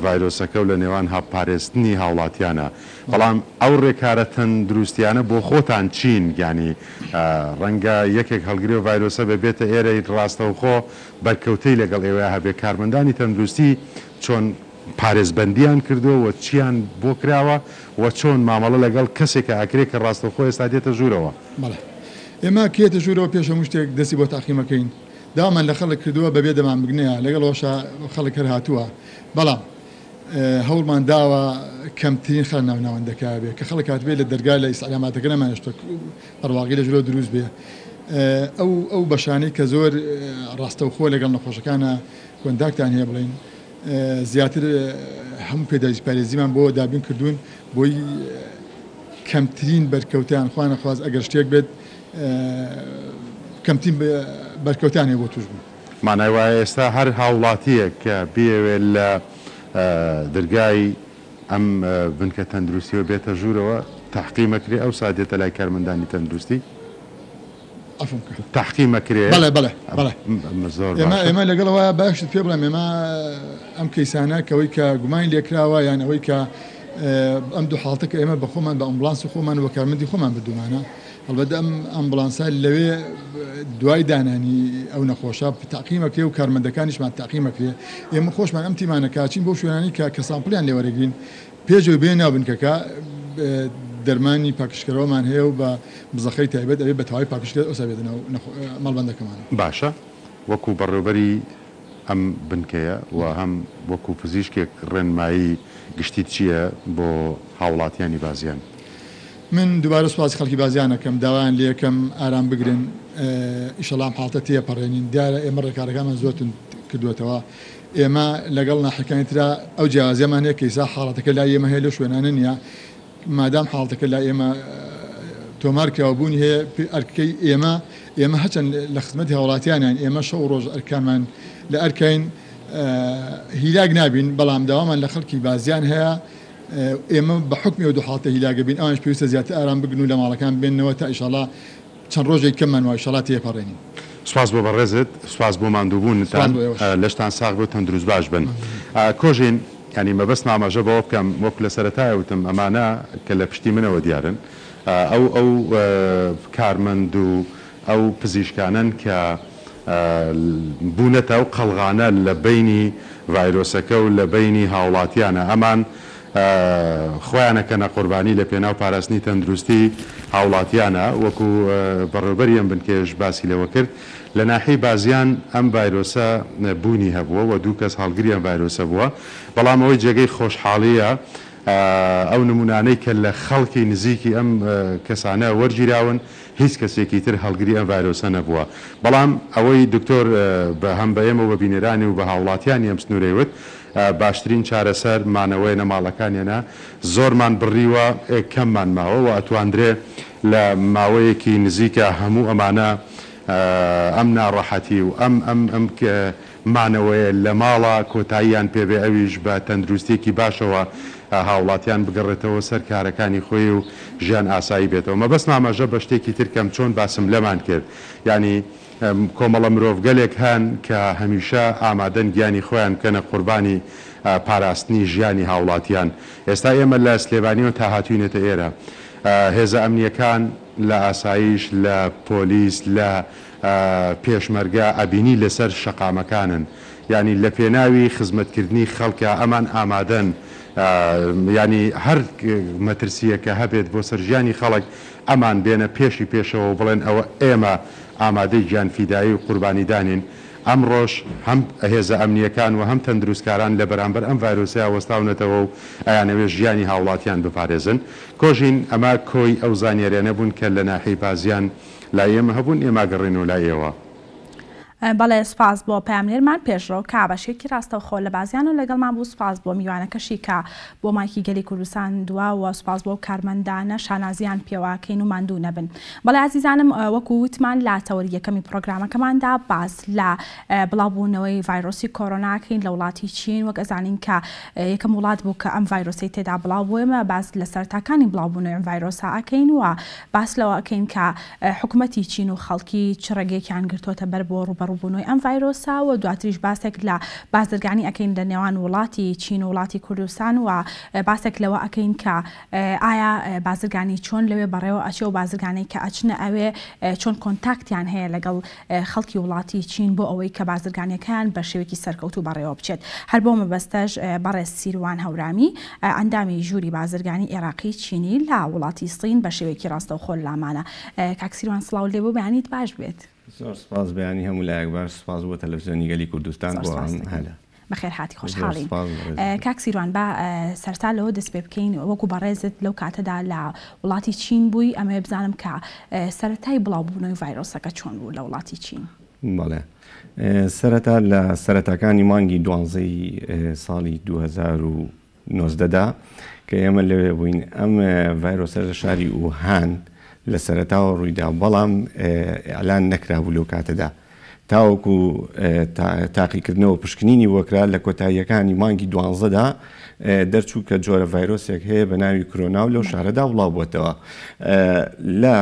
ڤایرۆسەکە و لە نێوان هەپارێستنی هاوڵاتیانە بەڵام ئەو ڕێکارە تەندروستیانە بۆ خۆتان چین ینی ڕەنگە یەکێک هەڵگری و ڤایرۆسە بێتە ئێرەی ڕاستەوخۆ بەرکەوتەی لەگەڵ ئێوە هەبێ کارمەندانی تەندروستی چۆن پارێزبەندیان کردووە چیان بۆ کراوە و چۆن مامەڵە لەگەڵ کەسێکە ئاکرێت کە ڕاستەوخۆ ئێستا دێتە ژوورەوە بەڵێ ئێمە کێتە ژوورەوە پێش هەموو شتێک دەستی بۆ تاقیمەکەین دامان لە خەڵک کردووە بەبێ دەمان بگنەیە لەگەڵەوەشە خەڵک هەر هاتووە بەڵام هەوڵمان داوە کەمترین خەڵ ناوناوەندەکە بێ کە خەڵک هاتبێت لە دەرگای لە ئیسعلاماتەکە نەمانشتە هەرواقی لە ژوورەوە دروست بێ ئەو بەشانەی کە زۆر ڕاستەوخۆ لەگەڵ نەخۆشەکانە کۆنتاکتان هەیە بڵین زیاتر هەموو پێداپارێزیمان بۆ دابین کردوون بۆی کەمترین بەرکەوتیان خوانە خواز ئەگەر شتێک بێت کەمترین بەرکەوتیان هەیە بۆ توش بوون مانای وایە ئێستا هەر هاوڵاتیە کە بێوێت لە دەرگای ئەم بنکە تەندروستیەوە بێتە ژوورەوە تحقیمەکرێ ئەو سادێتە لای کارمەندانی تەندروستی تحقیمەکرێ ئێمە لەگەڵەوە باشت پێ بڵێم ئێمە ئەم کەیسانە کەوەی کە گومانی لێکراوە یان ئەوەی کە ئەم دوو حاڵتەکە ئێمە بە خۆمان بە ئەمبڵانس خۆمان وە کارمەندی خۆمان بدومانە هەڵبەت ئەم ئەمبڵانسا لەوێ دوای دانانی ئەو نەخۆشە تاقیمەکرێ و کارمەندەکانیشمان تاقیمەکرێ ئێمە خۆشمان ئەم تیمانە کاچین بۆ شوێنانی کە سامپڵیان لێوەرەگرین پێشەوە بێ ناوبنکەکە دەرمانی پاکشکەرەوەمان هەیە و بە بزەخەی تایبەت ئەوێ بە تەواوی پاکشکرێت ئەوسا بێتنەوە مەڵبەندەکەمان باشە وەکو بەڕێوەبەری ئەم بنکەیە و هەم وەکو پزیشکێک ڕێنمایی گشتیت چییە بۆ هاوڵاتیانی بازیان من دووبارە سوپاسی خەڵکی بازیانەکەم داوایان لێ یەکەم ئارام بگرن ئیشەڵام حاڵتە تێپەڕێنین دیارە ئێمە ڕێکارەکانمان زۆرتون کردوێتەوە ئێمە لەگەڵ ناحەکانی ترا ئەو جیاوازیەمان هەیە کە ئێستا حاڵەتەکە لای ئێمە هەیە لە شوێنانە نییە مادام حاڵەتەکە لای ئێمە تۆمارکراوەبوونی هەیە ئەرکەی ئێمە هەچەند لە خزمەتی هاوڵاتیانیان ئێمە شەو ڕۆژ ئەرکانمان لە ئەرکین هیلاگ نابین بەڵام داوامان لە خەڵکی بازیان هەیە ئێمە بە حکمی و دوو حاڵتە هیلاگە بین ئەوانش پێویستە زیاتر ئارام بگن و لە ماڵەکان بێنەوە تا ئیشەڵا چەند ڕۆژێک کەممان وای شەڵات تێپەڕێنین سپاس بۆ بەڕێزت سپاس بۆ ماندووبوونتان لەشتان ساغ بۆ تەندروست باش بن کۆژین ینی مەبەست نامەژە بەوە بکەم وەک لە سەرەتایەوتم ئەمانە کە لە پشتی منەوە دیارن ئەو کارمەند و ئەو پزیشکانن کە بوونەتە ئەو قەڵغانە لە بینی ڤایرۆسەکە و لە بینی هاوڵاتیانە ئەمان خۆیانەکەنە قوربانی لە پێناو پاراستنی تەندروستی هاوڵاتیانە وەکو بەڕێوەبەریان بنکێش باسی لەوە کرد لە ناحی بازیان ئەم ڤایرۆسە بوونی هەبووە و دوو کەس هەڵگریان ڤایرۆسە بووە بەڵام ئەوەی جێگەی خۆشحاڵیە ئەو نمونانەی کە لە خەڵکی نزیکی ئەم کەسانە وەرگیراون هیچ کەسێکی تر هەڵگری ئەم ڤایرۆسە نەبووە بەڵام ئەوەی دکتۆر بە هەم بە ئێمە بە بینێرانی و بە هاوڵاتیانی ئەم سنوورەیوت باشترین چارەسەر مانەوەی نەماڵەکانیانە زۆرمان بڕیوە کەممان ماوە و ئەتواندرێ لە ماوەیەکی نزیکە هەموو ئەمانە ئەم ناڕەحەتی و ئەم مانەوەیە لە ماڵە کۆتاییان پێبێ ئەویش بە تەندروستێکی باشەوە هاوڵاتیان بگەڕێتەوە سەر کارەکانی خۆی و ژیان ئاسایی بێتەوە مەبەست نامەژە بە شتێکی ترکەم چۆن باسم لەمان کرد ینی کۆمەڵە مرۆڤگەلێک هەن کە هەمیشە ئامادەن گیانی خۆیان بکەنە قوربانی پاراستنی ژیانی هاوڵاتیان ئێستا ئێمە لە سلێبانیەوە تا هاتوینێتە ئێرە هێزە ئەمنیەکان لە ئاسایش لە پۆلیس لە پێشمەرگە ئەبینی لەسەر شەقامەکانن ینی لە پێناوی خزمەتکردنی خەڵکە ئەمان ئامادەن ینی هەر مەترسیەکە هەبێت بۆ سەرژیانی خەڵک ئەمان بێنە پێشی پێشەوە بڵێن ئەوە ئێمە ئامادەی گیانفیدایی و قوربانیدانین ئەمڕۆژ هەم هێزە ئەمنیەکان و هەم تەندروستکاران لە بەرامبەر ئەم ڤایرۆسیا وەستاونەتەوە و ئەیانەوێ ژیانی هاوڵاتیان بپارێزن کۆژین ئەمە کۆی ئەو زانیاریانە بوون کە لە ناحی بازیان لای ئێمە هەبوون ئێمە گەڕێن و لای ئێوە بەڵێ سپاس بۆ پامێرمان پێشڕۆ کابەشێکی ڕاستەوخۆ لە بازیان و لەگەڵمان بوو سپاس بۆ میوانەکەشی کە بۆ مایکی گەلی کوردستان دووە و سپاس بۆ کارمەندانە شانازیان پێواکەین و ماندوو نەبن بەڵێ عزیزانم وەکو وتمان لا تەوەری یەکەمی پرۆگرامەکەماندا باس لە بڵاوبوونەوەی ڤایرۆسی کۆرۆناکەین لە وڵاتی چین وەک ئەزانین کە یەکەم وڵات بوو کە ئەم ڤایرۆسی تێدا بڵاو بووێمە باس لە سەرتاکانی بڵاوبوونەوەی ڤایرۆسا ئەکەین و باس لەوە ئەکەین کە حکوومەتی چین و خەڵکی چ ڕێگەیەکیان گرتوۆتە بەر بۆ ڕوبەڕووبوونەوەی ئەم ڤایرۆسا و دواتریش باسێک لە بازرگانی ئەکەین لە نێوان وڵاتی چین و وڵاتی کوردستان و باسێک لەوە ئەکەین کە ئایا بازرگانی چۆن لەوێ بەڕێوە ئەچێ و بازرگانەی کە ئەچنە ئەوێ چۆن کۆنتاکتیان هەیە لەگەڵ خەڵکی وڵاتی چین بۆ ئەوەی کە بازرگانەکان بە شێوەیەکی سەرکەوت و بەڕێوە بچێت هەر بۆ مەبەستەش بەڕێز سیروان هەورامی ئەندامی ژووری بازرگانی عێراقی چینی لە وڵاتی سین بە شێوەیەکی ڕاستەوخۆ لامانە کاکسیروان سڵاو لێ بۆ بەیانیت باش بێت زۆر سپاس بەیانی هەموو لایەک باش سپاس بۆ تەلەڤیزیۆنی گەلی کوردستان بۆ هەلە بەخێر هاتی خۆشحاڵین کاکسیروان بە سەرتا لەوە دەست پێ بکەین وەکو بەڕێزت لەو کاتەدا لە وڵاتی چین بووی ئەمە بزانم کە سەرەتای بڵاوبوونەوەی ڤایرۆسەکە چۆن بوو لە وڵاتی چین بەڵێ سەرەتا لە سەرەتاکانی مانگی 12 ساڵی 2019دا کە ئێمە لەوێ بووین ئەم ڤایرۆسە لە شاری ووهان لە سەرەتاوە ڕوویدا بەڵام ئەلان نەکرابوو لەو کاتەدا تاوەکو تاقیکردنەوە پشکنینی وەکرا لە کۆتاییەکانی مانگی 12دا دەرچوو کە جۆرە ڤایرۆسێک هەیە بە ناوی کۆرۆنا و لەو شارەدا وڵاو بووەتەوە لە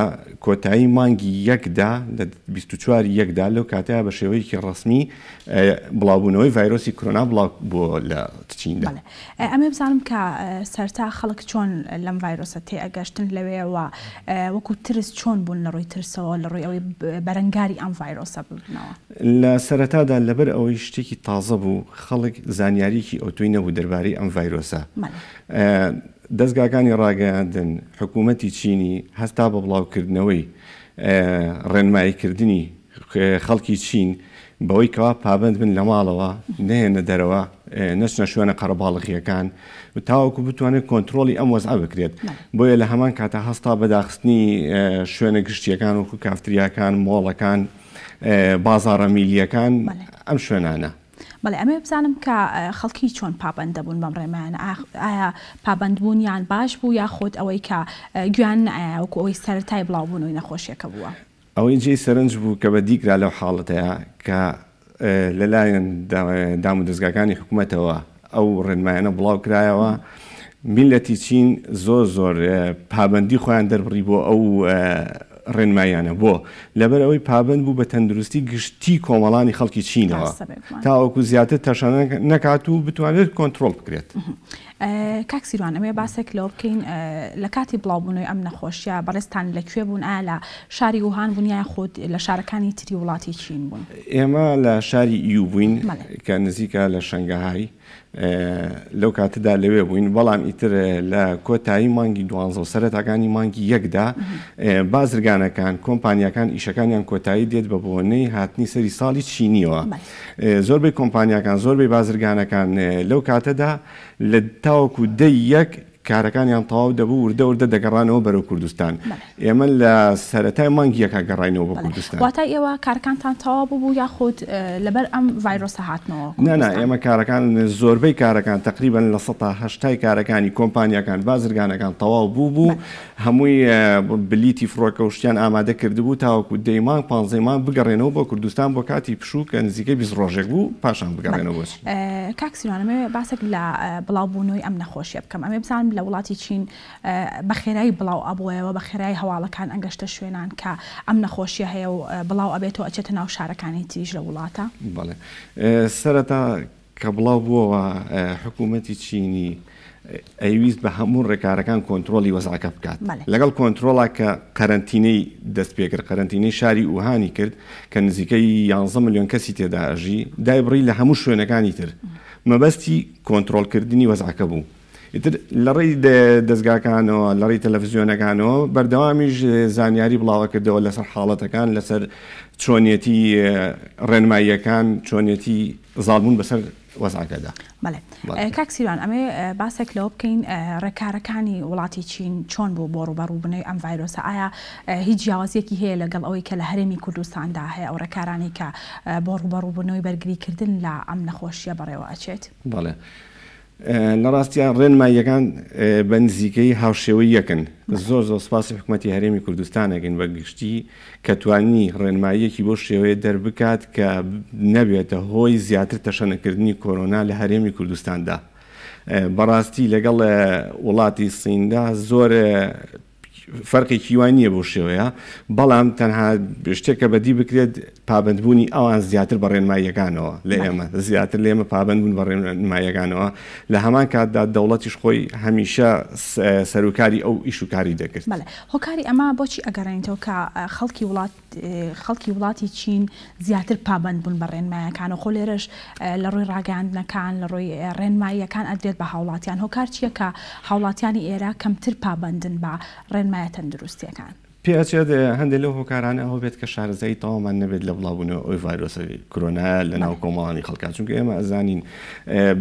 کۆتایی مانگی یەکدا لە 24 یەکدا لەو کاتەیە بە شێوەیەکی ڕسمی بڵاوبوونەوەی ڤایرۆسی کۆرۆنا بڵاو بووە لە چیندا ئەمێ بزانم کە سەرتا خەڵک چۆن لەم ڤایرۆسە تێ ئەگەشتن لەوێەوە وەکو ترس چۆن بوون لە ڕووی ترسەوە لە ڕووی ئەوەی بەرەنگاری ئەم ڤایرۆسە ببنەوە لە سەرەتادا لەبەر ئەوەی شتێکی تازە بوو خەڵک زانیاریکی ئۆتۆی نەبوو دەربارەی ئەم ڤایرۆسە دەستگاکانی ڕاگەیاندن حکوومەتی چینی هەستا بە بڵاوکردنەوەی ڕێنماییکردنی خەڵکی چین بەوەی کەوا پابند بن لە ماڵەوە نهێنە دەرەوە نەچنە شوێنە قەرەباڵغیەکان و تاوەکو بتوانێت کۆنتترۆلی ئەم وەزع بکرێت بۆیە لە هەمان کاتە هەستا بەداخستنی شوێنە گشتیەکان وەکو کافتریاکان مۆڵەکان بازاڕە میلیەکان ئەم شوێنانە بەڵێ ئەمێ بزانم کە خەڵکی چۆن پابند دەبوون بەم ڕێمانە ئایا پابندبوونیان باش بوو یا خۆت ئەوەی کە گویان وەکو ئەوەی سەرەتای بڵاوبوونەوەی نەخۆشیەکە بووە ئەوەی جێی سەرنج بوو کە بە دیگرا لەو حاڵەتەیە کە لەلایەن دام و دەستگاکانی حکوومەتەوە ئەو ڕێنمایانە بڵاو کرایەوە میلەتی چین زۆر پابندی خۆیان دەربڕی بۆ ئەو ڕێنمایانە بۆ لەبەرەوەی پابند بوو بە تەندروستی گشتی کۆمەڵانی خەڵکی چینەوە تاوەکو زیاتر تەشانە نەکات و بتوانێت کۆنتترۆل بکرێت. کاکسیروان ئەمێ باسێک لەوە بکەین لە کاتی بڵاوبوونەوەی ئەم نەخۆشیە بەڕێستان لەکوێ بوون ئایا لە شاری ووهان بوونیای خۆت لە شارەکانی تری وڵاتی چین بوون؟ ئێمە لە شاری ئیو بووین کە نزیکە لە شەنگەهای لەو کاتەدا لەوێ بووین بەڵام ئیتر لە کۆتایی مانگی 12 و سەرەتاکانی مانگی یەکدا بازرگانەکان کۆمپانیەکان ئیشەکانیان کۆتایی دێت بە بۆنەی هاتنی سەری ساڵی چینیەوە زۆربەی کۆمپانیەکان زۆربەی بازرگانەکان لەو کاتەدا لە تاوەکو دەی یەک کارەکانیان تەواو دەبوو وردە دەگەڕانەوە بەرەو کوردستان ئێمە لە سەرەتای مانگی یەکە گەڕاینەوە بە کوردستان. واتای ئێوە کارەکانتان تەواو بوو یاخود لەبەر ئەم ڤایرۆسە هاتنەوە؟ نانا ئێمە کارەکان زۆربەی کارەکان تقریبان لە 180 کارەکانی کۆمپانیەکان بازرگانەکان تەواو بوو هەمووی بلیتی فڕۆکەوشتیان ئامادە کردبوو تاوەکو دەیمان 15 مان بگەڕێنەوە بۆ کوردستان بۆ کاتی پشوو کە نزیکەی 20 ڕۆژێک بوو پاشان بگەڕێنەوە. کاکسیروانەمە باسێک لە بڵاوبوونەوەی ئەم نەخۆشیە بکەم ئەمێ بزانم لە وڵاتی چین بە خێرایی بڵاو ئەبووەوە بە خێرایی هەواڵەکان ئەنگەشتە شوێنان کە ئەم نەخۆشیە هەیە و بڵاو ئەبێتەوە ئەچێتە ناو شارەکانی تریش لە وڵاتە؟ بەڵێ سەرەتا کە بڵاو بووەوە حکوومەتی چینی ئەویست بە هەموو ڕێکارەکان کۆنتترۆلی وەزعەکە بکات لەگەڵ کۆنتترۆڵە کە قەرەنتینەی دەست پێکرد قەرەنتینەی شاری ووهانی کرد کە نزیکەی 11 ملیۆن کەسی تێدا ئەژی دایبڕی لە هەموو شوێنەکانی تر مەبەستی کۆنتترۆلکردنی وەزعەکە بوو. لە ڕێی دەستگاکانەوە لە ڕێی تەلەڤیزیۆنەکانەوە بەردەوامیش زانیاری بڵاوە کردەوە لەسەر حاڵەتەکان لەسەر چۆنیەتی ڕێنماییەکان چۆنیەتی زالبوون بەسەر وەزعەکەدا. بەڵێ کاکسیروان ئەمێ باسێک لەوە بکەین ڕێکارەکانی وڵاتی چین چۆن بوو بۆ ڕوبەڕووبوونەوەی ئەم ڤایرۆسە ئایا هیچ جیاوازیەکی هەیە لەگەڵ ئەوەی کە لە هەرێمی کوردستاندا هەیە ئەو ڕێکارانی کە بۆ ڕوبەڕووبوونەوەی بەرگریکردن لە ئەم نەخۆشیە بەڕێوە ئەچێت؟ بەڵێ لە ڕاستیان ڕێنماییەکان بە نزیکەی هاوشێوەی یەکن زۆر سوپاسی حکوومەتی هەرێمی کوردستانەکەین بەگشتی کە توانی ڕێنماییەکی بۆ شێوەیە دەربکات کە نەبێتە هۆی زیاتر تەشەنەکردنی کۆرۆنا لە هەرێمی کوردستاندا. بەڕاستی لەگەڵ وڵاتی سیندا زۆر فەرقێکی وای نییە بۆ شێوەیە بەڵام تەنها شتێکە بەدی بکرێت پابندبوونی ئەوان زیاتر بە ڕێنماییەکانەوە لە ئێمە زیاتر لە ئێمە پابندبوون بە ڕێنماییەکانەوە لە هەمان کاتدا دەوڵەتیش خۆی هەمیشە سەرۆکاری ئەو ئیشوکاری دەکرد. هۆکاری ئەمە بۆچی ئەگەڕێنیتەوە کە خەڵکی وڵاتی چین زیاتر پابندبوون بە ڕێنماییەکانە خۆ لێرەش لە ڕووی ڕاگەاندنەکان لە ڕووی ڕێنماییەکان ئەدرێت بە هاوڵاتیان هۆکار چییە کە هاوڵاتیانی ئێرە کەمتر پابندن بە ڕێنمایە تەندروستیەکان؟ پێچێت هەندێک لەو هۆکارانە ئەوە بێت کە شارەزایی تەوامان نەبێت لە بڵاوبوونەوە ئەوی ڤایرۆسەی کۆرۆنا لە ناو کۆمەڵانی خەڵکات چونکە ئێمە ئەزانین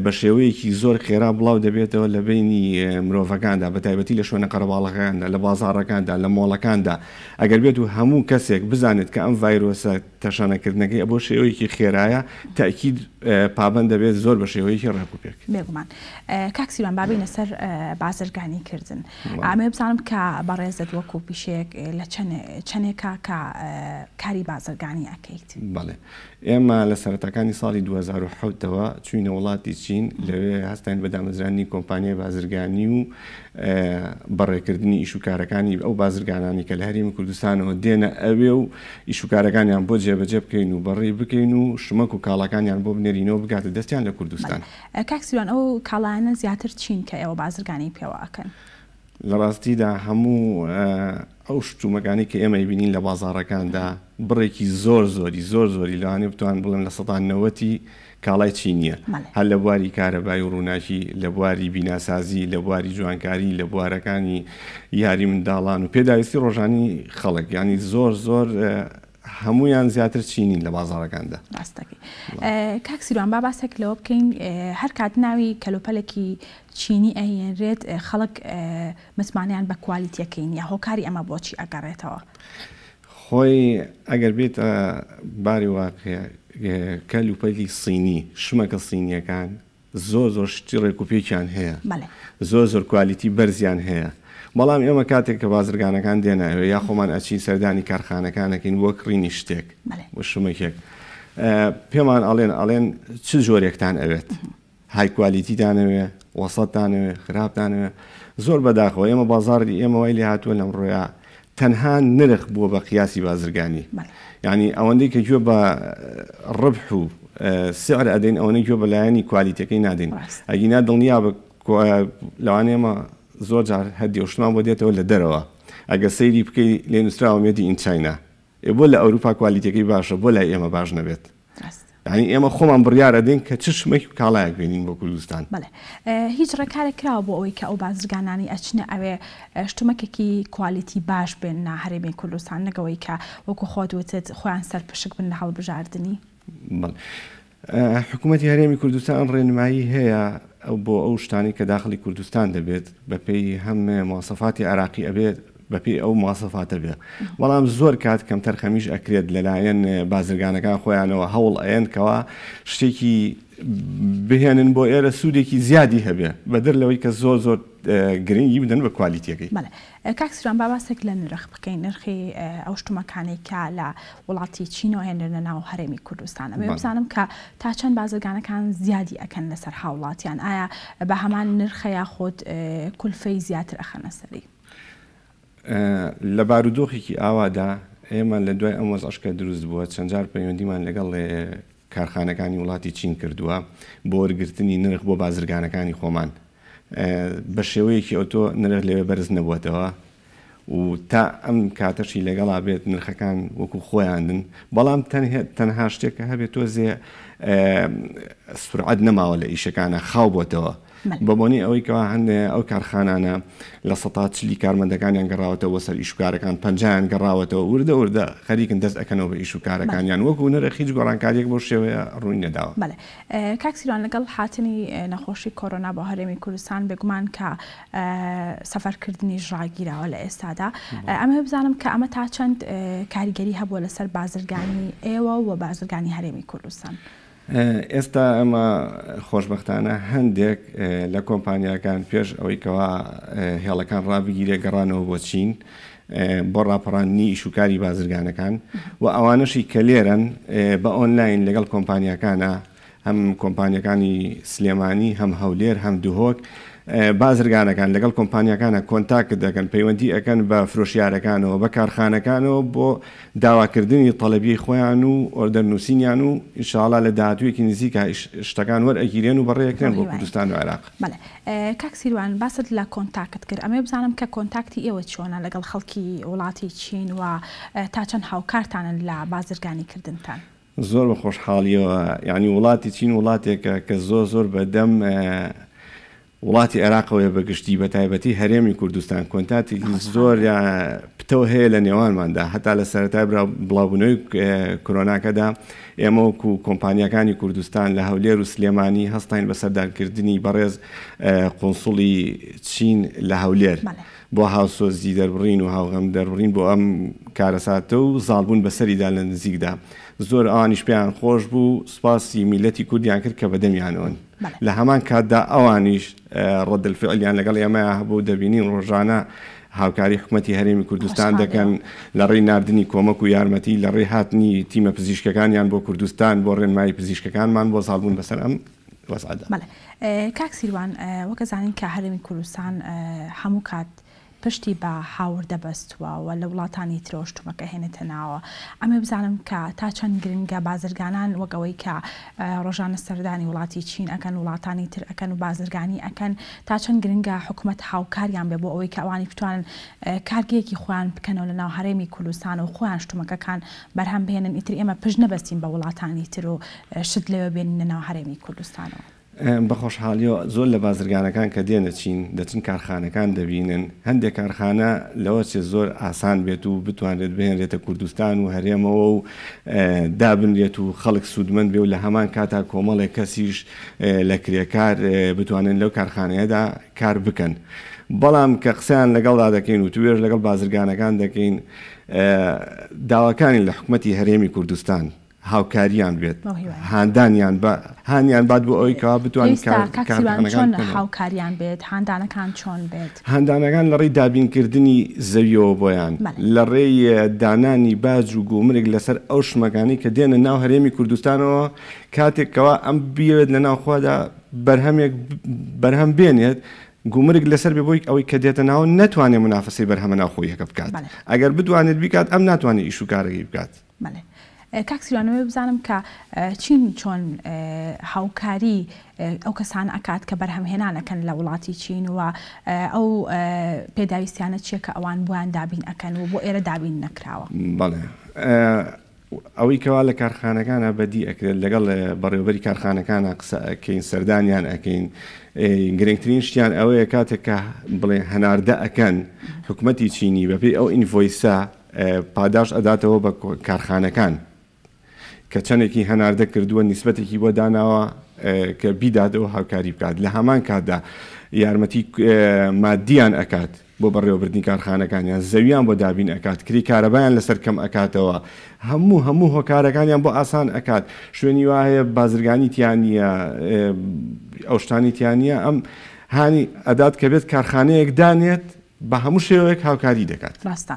بە شێوەیەکی زۆر خێرا بڵاو دەبێتەوە لە بینی مرۆڤەکاندا بە تایبەتی لە شوێنە قەرەباڵەکاندا لە بازاڕەکاندا لە مۆڵەکاندا ئەگەر بێت و هەموو کەسێک بزانێت کە ئەم ڤایرۆسە تەشانەکردنەکەی ئەبۆ شێوەیەکی خێرایە تاکید پابند دەبێت زۆر بە شێوەیەکی ڕێکوپێک. بێگومان کاکسیروان بابینە سەر بازرگانی کردن ئەمێ بزانم کە بەڕێزت وەکو پیشەیەک لە چەندێکە کە کاری بازرگانی ئەکەیت؟ بەڵێ ئێمە لە سەرەتاکانی ساڵی 2007ەوە چوینە وڵاتی چین لەوێ هەستین بە دامەزرانی کۆمپانیای بازرگانی و بەڕێکردنی ئیشوکارەکانی ئەو بازرگانانی کە لە هەرێمی کوردستانەوە دێنە ئەوێ و ئیشوکارەکانیان بۆ جێبەجێ بکەین و بەڕێ بکەین و شمەک و کاڵەکانیان بۆ بنێرینەوە بگاتە دەستیان لە کوردستان. کاکسیروان ئەو کاڵانە زیاتر چین کە ئێوە بازرگانی پێوە ئەکەن؟ لە ڕاستیدا هەموو ئەو شتومەکانی کە ئێمە بینین لە بازاڕەکاندا بڕێکی زۆری لەوانێ بتوان بڵێن لە 90 کاڵای چینیە هەر لە بواری کارەبای و ڕووناکی لە بواری بیناسازی لە بواری جوانکاری لە بوارەکانی یاری منداڵان و پێداویستی ڕۆژانی خەڵک ینی زۆر هەمویان زیاتر چینین لە بازاڕەکاندا. ڕاستەکەی کاکسیروان با باسێک لەوە بکەین هەر کات ناوی کەلوپەلێکی چینی ئەهێنرێت خەڵک مسمانیان بە کوالیتیەکەین یا هۆکاری ئەمە بۆچی ئەگەڕێتەوە؟ خۆی ئەگەر بێت باری واقع کەلوپەلی سینی شمەکە سینیەکان زۆر شتی ڕێکوپێکیان هەیە زۆر کوالیتی بەرزیان هەیە بەڵام ئێمە کاتێک کە بازرگانەکان دێناوێ یا خۆمان ئەچین سەردانی کارخانەکانەکەین وەک ڕینی شتێک بۆ شمەکێک پێمان ئەڵێن چ جۆرێکتان ئەوێت های کوالیتیدانەوێ وەسەتدانەوێ خراپدانەوێ زۆر بەداخەوە ئێمە بازاڕی ئێمە وای لێ هاتووە لەم ڕۆیە تەنها نرخ بووە بە قیاسی بازرگانی یعنی ئەوەندەی کە گوێ بە ڕبح و سعر ئەدەین ئەوەنەی گوێ بەلایەنی کوالیتەکەی نادەین ئەگینا دڵنیا بە لەوانەیەمە زۆر جار هەردی ئەوشتمان بۆ دێتەوە لە دەرەوە ئەگە سەیری بکەی لێ نووسراوە مێدی ئین چاینا بۆ لە ئەوروپا کوالیتەکەی باشە بۆ لای ئێمە باش نەبێت یعنی ئێمە خۆمان بڕیار ئەدەین کە چ شمێک کاڵایەک بێنین بۆ کوردستان هیچ ڕێکارێک کراوە بۆ ئەوەی کە ئەو بازرگانانی ئەچنە ئەوێ شتومەکێکی کوالیتی باش بێن نا هەرێمی کوردستان نەگەوەی کە وەکو خۆت وتت خۆیان سەر پشک بن لە هەڵبژاردننی حکوومەتی هەرێمی کوردستان ڕێنمایی هەیە بۆ ئەو شتانی کە داخلی کوردستان دەبێت بەپێی هەم مواصفاتی عراقی ئەبێت بەپێی ئەو مواصفاتە بێ بەڵام زۆر کات کەم تەرخەمیش ئەکرێت لەلایەن بازرگانەکان خۆیانەوە هەوڵ ئەێنکەوە شتێکی بهێنن بۆ ئێرە سوودێکی زیادی هەبێ بەدر لەوەی کە زۆر زۆر گرنگی بدەن بە کوالیتیەکەی کاکسیران باباسێک لە نرخ بکەین نرخی ئەو شتومەکانی کە لە وڵاتی چینەوە هێنرنە ناو هەرێمی کوردستان ئەمە بزانم کە تا چەند بازرگانەکان زیادی ئەکەن لەسەر هاوڵاتیان ئایا بە هەمان نرخەیە خۆت کولفەی زیاتر ئەخەنە سەری لە بارودۆخێکی ئاوادا ئێمە لە دوای ئەم وەزعشکە دروست بووە چەند جار پەیوەندیمان لەگەڵ کارخانەکانی وڵاتی چین کردووە بۆ وەرگرتنی نرخ بۆ بازرگانەکانی خۆمان بە شێوەیەکی ئۆتۆ نرخ لەوێ بەرز نەبووەتەوە و تا ئەم کاتەشی لەگەڵا بێت نرخەکان وەکو خۆیاندن بەڵام تەنها شتێکە هەبێت تۆزێ سورعەت نەماوە لە ئیشەکانە خاو بۆتەوە بەبوونی ئەوەی کەوا هەندێ ئەو کارخانانە لە 140 کارمەندەکانیان گەڕاوەتەوە سەر ئیشوکارەکان 50یان گەڕاوەتەوە وردە وردە خەریکن دەست ئەکەنەوە بە ئیشوکارەکانیان وەکو نرخ هیچ گۆڕانکاریەک بۆ شێوەیە ڕووی نەداوە. کاکسیران لەگەڵ هاتنی نەخۆشی کۆرۆنا بۆ هەرێمی کوردستان بێگومان کە سەفەرکردنی ڕاگیراوە لە ئێستادا ئەمە بزانم کە ئەمە تا چەند کاریگەری هەبووە لەسەر بازرگانی ئێوە و بازرگانی هەرێمی کوردستان. ئێستا ئەمە خۆشببختانە هەندێک لە کۆمپانیاکان پێش ئەوەی کەوا هێڵەکان ڕابگیرێ گەڕانەوە بۆ چین بۆ ڕاپەڕاندنی ئیشوکاری بازرگانەکان و ئەوانەشی کە لێرن بە ئۆنلاین لەگەڵ کۆمپانیاکانە هەم کۆمپانیەکانی سلێمانی هەم هەولێر هەم دوهۆک بازرگانەکان لەگەڵ کۆمپانیەکانە کۆنتاکت دەکەن پەیوەندی ئەەکەن بە فرۆشیارەکانەوە بە کارخانەکانەوە بۆ داواکردنی تەڵەبی خۆیان و ئۆردەرنووسینیان و ئینشاڵا لە داهاتوویەکی نزیکە شتەکان وەرئەگیرێن و بەڕێکرێن بۆ کوردستان و عێراق. کاکسیروان باست لە کۆنتاکت کرد ئەمێ بزانم کە کۆنتاکتی ئێوە چۆنە لەگەڵ خەڵکی وڵاتی چین و تا چەند هاوکارتانن لە بازرگانیکردنتان. زۆر بە خۆشحاڵیەوە یعنی وڵاتی چین وڵاتێکە کە زۆر بەدەم وڵاتی عێراقەوەی بەگشتی بە تایبەتی هەرێمی کوردستان کۆنتاتێکی زۆر پتەوە هەیە لە نێوانماندا هەتا لە سەرەتای بڵاوبوونەوەی کۆرۆناکەدا ئێمە وەکو کۆمپانیەکانی کوردستان لە هەولێر و سلێمانی هەستین بە سەردانکردنی بەڕێز قۆنسوڵی چین لە هەولێر بۆ هاوسۆزی دەربڕین و هاوغەم دەربڕین بۆ ئەم کارەساتە و زاڵبوون بەسەریدا لە نزیکدا زۆر ئەوانیش پێیان خۆش بوو سوپاسی میلەتی کوردیان کرد کە بەدەمیانەوەن لە هەمان کاتدا ئەوانیش ڕەدەلفعلیان لەگەڵ ئێمەیە هەبوو دەبینین ڕۆژانە هاوکاری حکوومەتی هەرێمی کوردستان دەکەن لە ڕێی ناردنی کۆمەک و یارمەتی لە ڕێی هاتنی تیمە پزیشکەکانیان بۆ کوردستان بۆ ڕێنمایی پزیشکەکانمان بۆ ساڵبوون بەسەر ئەم وەسعەدا. کاکسیروان وەکە زانین کە هەرێمی کوردستان هەموو کات پشتی بە هاور دەبەستووە و لە وڵاتانی ترۆشتومەکە هێنێتە ناوە ئەمە بزانم کە تا چەند گرنگە بازرگانان وەگەوەی کە ڕۆژانە سەردانی وڵاتی چین ئەکەن وڵاتانی تر ئەکەن و بازرگانی ئەکەن تا چەند گرنگە حکوومەت هاوکاریان بێ بۆ ئەوەی کە ئەوانی بتوانن کارگەیەکی خۆیان بکەنەوە لە ناو هەرێمی کوردستان و خۆیان شتومەکەکان بەرهەم بهێنن ئیتر ئێمە پشت نەبەستین بە وڵاتانی تر و شت لەوێ بێنین لە ناو هەرێمی کوردستانەوە. بە خۆشحاڵیەوە زۆر لە بازرگانەکان کە دێنە چین دەچن کارخانەکان دەبینن هەندێک کارخانە لەوە چێ زۆر ئاسان بێت و بتوانێت بهێنرێتە کوردستان و هەرێمەوە و دابنرێت و خەڵک سوودمەند بێ و لە هەمان کاتا کۆمەڵێک کەسیش لە کرێکار بتوانن لەو کارخانەیەدا کار بکەن بەڵام کە قسەیان لەگەڵدا دەکەین و توێژ لەگەڵ بازرگانەکان دەکەین داواکانی لە حکوومەتی هەرێمی کوردستان هاوکاریان بێت هاندانیان باد بۆ ئەوەی کەوا بتوانین چۆن هاوکاریان بێت هاندانەکان چۆن بێت هاندانەکان لە ڕێی دابینکردنی زەویەوە بۆیان لە ڕێی دانانی باج و گومرگ لەسەر ئەو شمەکانی کە دێنە ناو هەرێمی کوردستانەوە کاتێکەوە ئەم بیاوێت لە ناوخوادا بەرهەم بێنێت گومرگ لەسەر بێ بۆی ئەوەی کە دێتە ناو نەتوانێت منافەسەی بەرهەمە ناوخۆیەکە بکات ئەگەر بتوانێت بیکات ئەم ناتوانێت ئیش و کارێکی بکات. کاکسیوانەوەی بزانم کە چین چۆن هاوکاری ئەو کەسان ئەکات کە بەرهەمهێنانەکەن لە وڵاتی چین و ئەو پێداویستیانە چیە کە ئەوان بۆیان دابین ئەکەن و بۆ ئێرە دابین نەکراوە. بەڵێ ئەوەی کەوا لە کارخانەکانە بەدی ئەکرێت لەگەڵ بەڕێوەبەری کارخانەکانە قسە ئەکەین سەردانیان ئەکەین گرنگترین شتیان ئەوەیە کاتێک کە بڵێ هەناردە ئەکەن حکوومەتی چینی بەپێی ئەو ئینڤۆیسە پاداش ئەداتەوە بە کارخانەکان کە چەندێکی هەناردە کردووە نیسبەتێکی بۆ داناوە کە بیدادەوە هاوکاری بکات لە هەمان کاتدا یارمەتی مادیان ئەکات بۆ بەڕێوەبردنی کارخانەکانیان زەویان بۆ دابین ئەکات کری کارەبایان لەسەر کەم ئەکاتەوە هەموو هۆکارەکانیان بۆ ئاسان ئەکات شوێنی وایە بازرگانی تیانە ئەو شتانی تیانە ئەم هانی ئەدات کە بێت کارخانەیەک دانێت بە هەموو شێوەیەک هاوکاری دەکات. ڕاستە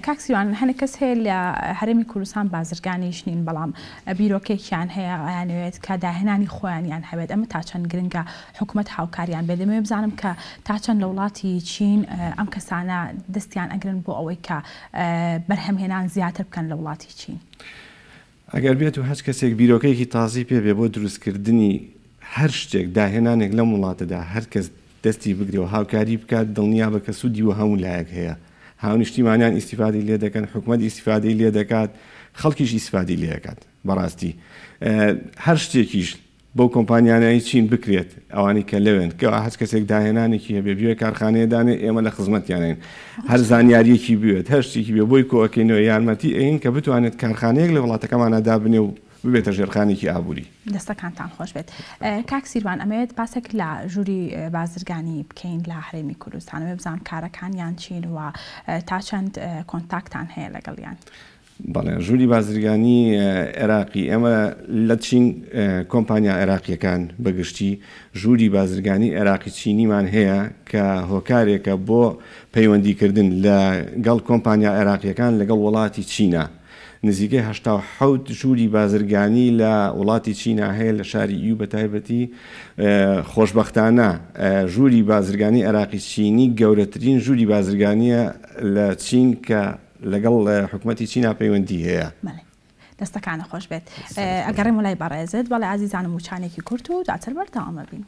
کاکسیوان هەنێک کەس هەیە لە هەرێمی کوردستان بازرگانیش نین بەڵام بیرۆکێکیان هەیە ئایانوێت کە داهێنانی خۆیانیان هەبێت ئەمە تا چەند گرنگە حکوومەت هاوکاریان بێت دەمەوێت بزانم کە تا چەند لە وڵاتی چین ئەم کەسانە دەستیان ئەگرن بۆ ئەوەی کە بەرهەمهێنان زیاتر بکەن لە وڵاتی چین. ئەگەر بێت و هەچ کەسێک بیرۆکەیەکی تازی پێ بێ بۆ دروستکردنی هەر شتێک داهێنانێک لەم وڵاتەدا هەر کەس دەستی بگرێەوە هاوکاری بکات دڵنیا بە کە سوودی و هەموو لایەک هەیە هاونیشتیمانیان ئیسیفادەی لێ دەکەن حکوومەت ئیسیفادەی لێ دەکات خەڵکیش ئیسیفادەی لێ دەکات بەڕاستی هەر شتێکیش بۆ کۆمپانیانایی چین بکرێت ئەوانی کە لەوێن کەوا هەر کەسێک داهێنانێکی هەبێ بوێ کارخانەیەدانێ ئێمە لە خزمەتیانین هەر زانیاریەکی بوێت هەر شتێکی بێ بۆی کۆەکەینەوە یارمەتی ئەین کە بتوانێت کارخانەیەک لە وڵاتەکەمانەدا بنێ و ببێتە ژێرخانێکی ئابووری. دەستەکانتان خۆش بێت. کاک سیروان ئەمەوێت پاسێک لە ژووری بازرگانی بکەین لە هەرێمی کوردستانەوە بزان کارەکانیان چین و تا چەند کۆنتاکتان هەیە لەگەڵیان. بەڵێ ژووری بازرگانی عێراقی ئێمە لە چین کۆمپانیا عێراقیەکان بەگشتی ژووری بازرگانی عێراقی چینیمان هەیە کە هۆکارێکە بۆ پەیوەندیکردن لەگەڵ کۆمپانیا عێراقیەکان لەگەڵ وڵاتی چینە. نزیکەی 1970 ژووری بازرگانی لە وڵاتی چینا هەیە لە شاری ئیو بە تایبەتی خۆشبەختانە ژووری بازرگانی عێراقی چینی گەورەترین ژووری بازرگانیە لە چین کە لەگەڵ حکوومەتی چینا پەیوەندی هەیە. دەستەکانە خۆش بێت ئەگەڕێم وڵای بەڕێزت بەڵێ عزیزانم وچانێکی کورت و دواتر بەردەوامە بین.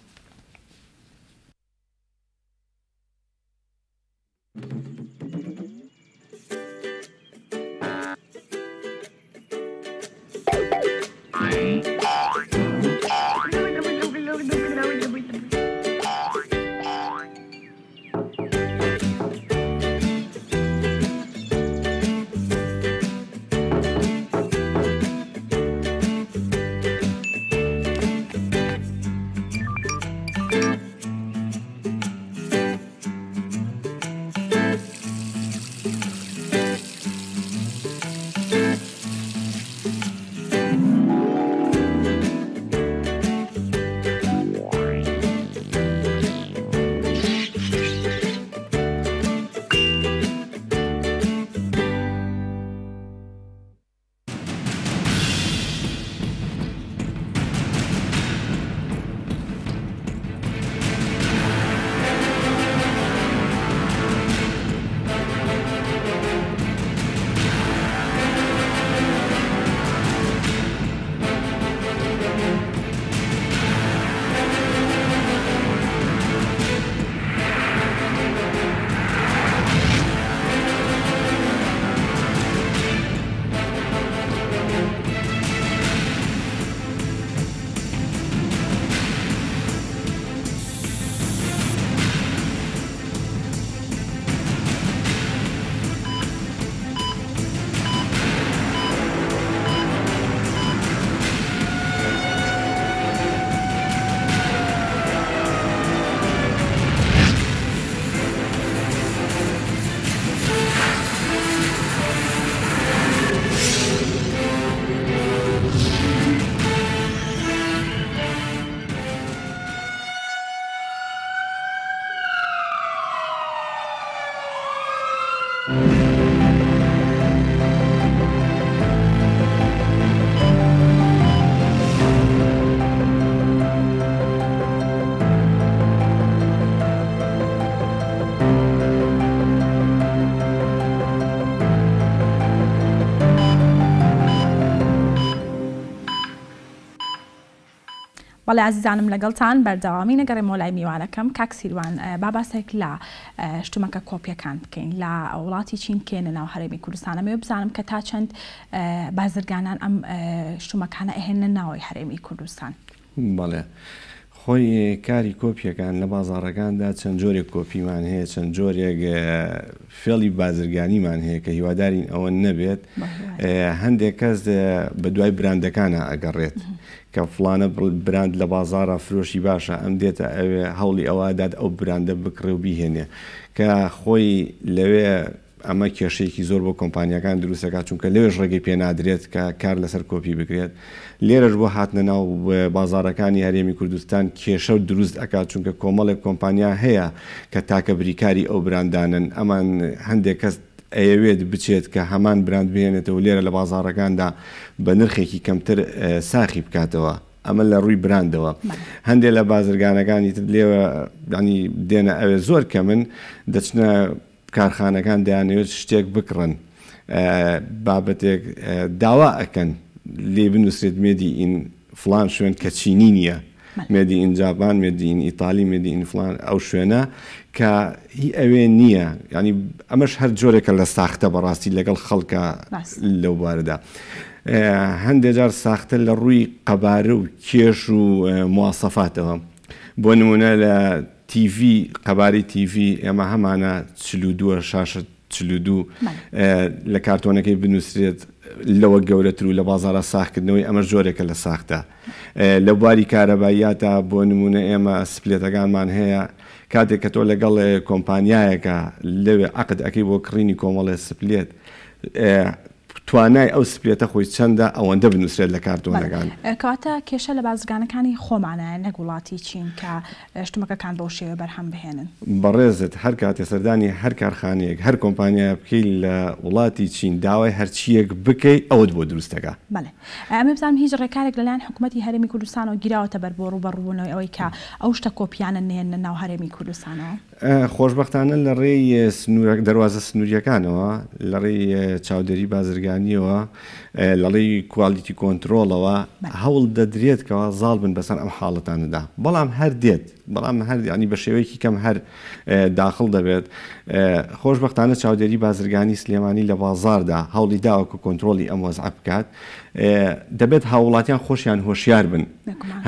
بەڵێ عزیزانم لەگەڵتان بەردەوامی نەگەڕێمەوە لای میوانەکەم کاک سیروان باباسێک لە شتومەکە کۆپیەکان بکەین لە وڵاتی چین کێنە ناو هەرێمی کوردستانە مێ بزانم کە تا چەند بازرگانان ئەم شتومەکانە ئەهێنە ناوەی هەرێمی کوردستان. بەڵێ خۆی کاری کۆپیەکان لە بازاڕەکاندا چەند جۆرێک کۆپیمان هەیە چەند جۆرێک فێڵی بازرگانیمان هەیە کە هیوادارین ئەوە نەبێت هەندێک کەس بە دوای براندەکانە ئەگەڕێت کە فلانە براند لە بازارە فرۆشی باشە ئەم دێتە ئەوێ هەوڵی ئەوەدات ئەو براندە بکڕێ و بیهێنێ کە خۆی لەوێ ئەمە کێشەیەکی زۆر بۆ کۆمپانیەکان دروستەکە چونکە لەوێش ڕێگەی پێ نادرێت کە کار لەسەر کۆپی بکرێت لێرەش بۆ هاتنە ناو بازارەکانی هەرێمی کوردستان کێشە و دروست ئەکات چونکە کۆمەڵێک کۆمپانیا هەیە کە تاکە بریکاری ئەو براندانن ئەمان هەندێک کەس ئەیەوێت بچێت کە هەمان براند بهێنێتەوە لێرە لە بازارەکاندا بە نرخێکی کەمتر ساخی بکاتەوە ئەمە لە ڕووی براندەوە هەندێک لە بازرگانەکانی تر لێوە ینی دێنە ئەوێ زۆر کە من دەچنە کارخانەکان دەیانەوێت شتێک بکڕن بابەتێک داوا ئەکەن لێ بنووسێت مێدی ئین فلان شوێن کە چینی نییە مێدی ئین جاپان مێدی ئین ئیتالی مێدی ئین فلان ئەو شوێنە کە هی ئەوێ نییە ینی ئەمەش هەر جۆرێکە لە ساختە بەڕاستی لەگەڵ خەڵکە لەو بارەدا هەندێک جار ساختە لە ڕووی قەبارە و کێش و مواسەفاتەوە بۆ نمونە لە TV قەباری TV ئێمە هەمانە 42 شاشە 42 لە کارتۆنەکەی بنووسێت لەوە گەورەتر و لە بازارە ساختکردنەوەی ئەمە جۆرێکە لە ساختە لە بواری کارەباییاتە بۆ نمونە ئێمە سپلێتەکانمان هەیە کاتێک کە تۆ لەگەڵ کۆمپانیایەکە لەوێ عقد ئەەکەی بۆ کڕینی کۆمەڵێ سپلێت توانای ئەو سپلێتە خۆی چەندە ئەوەندە بنووسێت لە کارتۆنەکان کەواتە کێشە لە بازرگانەکانی خۆمانە نەک وڵاتی چین کە شتومەکەکان بۆ شێوە بەرهەم بهێنن بەڕێزت هەر کاتێ سەردانی هەر کارخانەیەک هەر کۆمپانیا بکەی لە وڵاتی چین داوای هەرچیەک بکەی ئەوت بۆ دروستەکە بەڵێ ئەمە بزانم هیچ ڕێکارێک لەلایەن حکوومەتی هەرێمی کوردستانەوە گیراوەتە بەر بۆ ڕوبەڕوونەوەی ئەوەی کە ئەو شتە کۆپیانە نێنە ناو هەرێمی کوردستانەوە خۆشبەختانە لە ڕێی دەواازە سنووریەکانەوە لە ڕێی چاودێری بازرگانیەوە لەڵی کوالیتی کۆنتترۆلەوە هەوڵ دەدرێت کەەوە زاڵ بن بەسەر ئەم حاڵەتانەدا بەڵام هەر دێت بەڵام هەر ینی بە شێوەیەکی کەم هەر داخل دەبێت خۆشبەختانە چاودێری بازرگانی سلێمانی لە بازاردا هەوڵی داوەکە کۆنتترۆلی ئەم وەزع بکات دەبێت هاوڵاتیان خۆشیان هۆشیار بن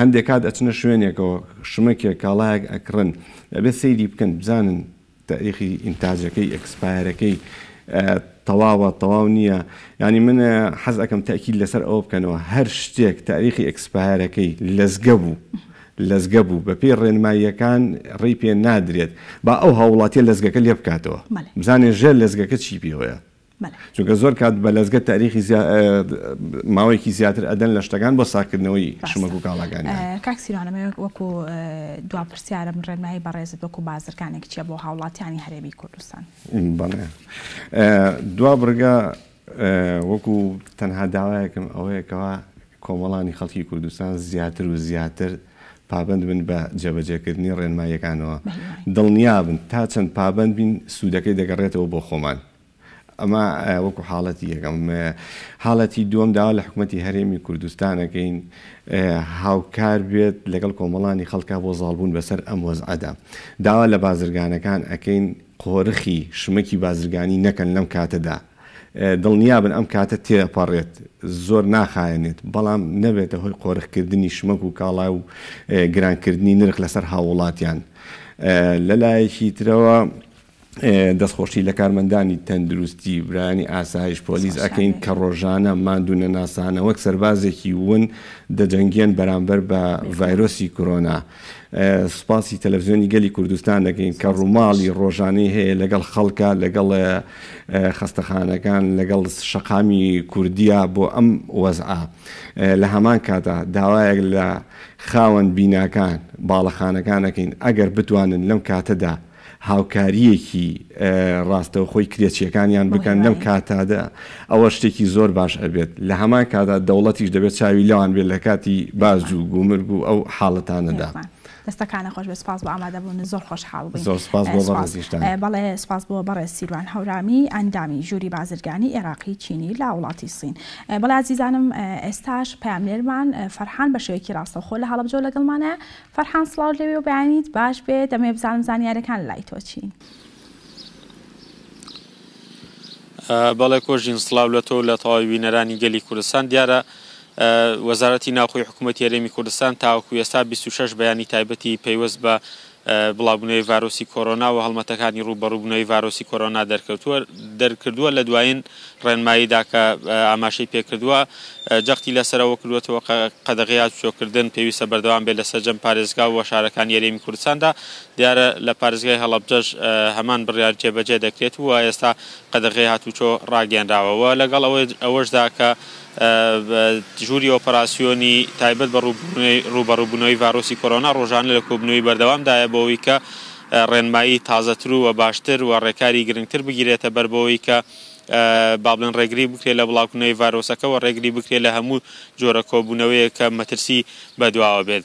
هەندێک کات ئەچنە شوێنێکەوە شمەکێک کاڵایەک ئەکڕن دەبێت سەیری بکەن بزانن تاریخی ئینتاجەکەی ئەکسپایرەکەی تەواوە تەواو نییە ینی من حەز ئەەکەم تاکید لەسەر ئەوە بکەنەوە هەر شتێک تاریخی ئەکسپایرەکەی لەزگە بوو بە پێی ڕێنماییەکان ڕێی پێ نادرێت با ئەو هاوڵاتیە لەزگەکە لێ بکاتەوە بزانێ ژێر لەزگەکە چی پێوەیە چونکە زۆر کات بە لەزگە تاریخی ماوەیەکی زیاتر ئەدەن لە شتەکان بۆ ساکردنەوەی شمەک و کاڵاکانی کاک سیروانەمە وەکو دوا پرسیارم ڕێنمایی بەڕێزت وەکو بازرگانێک چیە بۆ هاوڵاتیانی هەرێمی کوردستان بەڵێ دوا بڕگە وەکو تەنها داوایەکەم ئەوەیەکەوە کۆمەڵانی خەڵکی کوردستان زیاتر و زیاتر پابند بن بە جێبەجێکردنی ڕێنماییەکانەوە دڵنیا بن تا چەند پابند بین سوودەکەی دەگەڕێتەوە بۆ خۆمان ئەمە وەکو حاڵەتی یەکەم حاڵەتی دووەم داوا لە حکوومەتی هەرێمی کوردستانەکەین هاوکار بێت لەگەڵ کۆمەڵانی خەڵکا بۆ زاڵبوون بەسەر ئەم وەزعەدا داوا لە بازرگانەکان ئەەکەین قۆرخی شمەکی بازرگانی نەکەن لەم کاتەدا دڵنیا بن ئەم کاتە تێپەڕێت زۆر ناخایەنێت بەڵام نەبێتە هۆی قۆرخکردنی شمەک و کاڵا و گرانکردنی نرخ لەسەر هاوڵاتیان لەلایەکی ترەوە دەستخۆشی لە کارمەندانی تەندروستی برانی ئاسایش پۆلیس ئەەکەین کە ڕۆژانە ماندوو نەناسانە وەک سەربازێکی ون دەجەنگێن بەرامبەر بە ڤایرۆسی کۆرۆنا سوپاسی تەلەڤیزیۆنی گەلی کوردستان دەکەین کە ڕووماڵی ڕۆژانەی هەیە لەگەڵ خەڵکە لەگەڵ خەستەخانەکان لەگەڵ شەقامی کوردیە بۆ ئەم وەزعە لە هەمان کاتە داوایەک لە خاوەن بیناکان باڵەخانەکانەکەین ئەگەر بتوانن لەم کاتەدا هاوکاریەکی ڕاستەوە خۆی کرێچیەکانیان بکەن لەم کاتادا ئەوە شتێکی زۆر باش ئەبێت لە هەمان کاتا دەوڵەتیش دەبێت چاوی لەوان بێت لە کاتی باز و گومرگ و ئەو حاڵەتانەدا دەستەکانە خۆش بە سپاس بۆ ئامادەبوون زۆر خۆشحاڵ بووین. زۆر سپاس بۆ بەڕێزیشتان. بەڵێ سپاس بۆ بەڕێز سیروان هەورامی ئەندامی ژووری بازرگانی عێراقی چینی لە وڵاتی سین. بەڵێ عزیزانم ئێستاش پاملێرمان فەرحان بە شێوەیەکی ڕاستەوخۆ لە هەڵەبجە لەگەڵمانە. فەرحان سڵاو لەوێ و بەیانیت باش بێت دەمێ بزانم زانیاریەکان لای تۆ چین. بەڵێ کۆژین سڵاو لە تۆ لە تەواوی بینەرانی گەلی کوردستان. دیارە وەزارەتی ناوخۆی حکوومەتی هەرێمی کوردستان تاوەکو ئێستا 26 بەیانی تایبەتی پەیوەست بە بڵاوبوونەوەی ڤایرۆسی کۆرۆنا و هەڵمەتەکانی ڕوبەڕووبوونەوەی ڤایرۆسی کۆرۆنا دەرکردووە لە دوایین ڕێنماییدا کە ئاماشەی پێکردووە. جەختی لەسەرەوە کردوێتەوە قەدەغەی هاتوچۆکردن پێویستە بەردەوام بێت لە سەرجەم پارێزگا و شارەکانی هەرێمی کوردستاندا. دیارە لە پارێزگای هەڵەبجەش هەمان بڕیار جێبەجێ دەکرێت و ئێستا قەدەغەی هاتوچۆ ڕاگەیاندراوەوە. لەگەڵ ئەوەشدا کە ژووری ئۆپەراسیۆنی تایبەت بە ڕوبەڕووبوونەوەی ڤایرۆسی کۆرۆنا ڕۆژانە لە کۆبنەوەی بەردەوامدایە بۆەوەی کە ڕێنمایی تازەتر و باشتر و ڕێکاری گرنگتر بگیرێتە بەر بەوەی کە با بڵێن ڕێگری بکرێت لە بڵاوکردنەوەی ڤایرۆسەکەەوە ڕێگری بکرێت لە هەموو جۆرە کۆبوونەوەیە کە مەترسی بەدواوە بێت.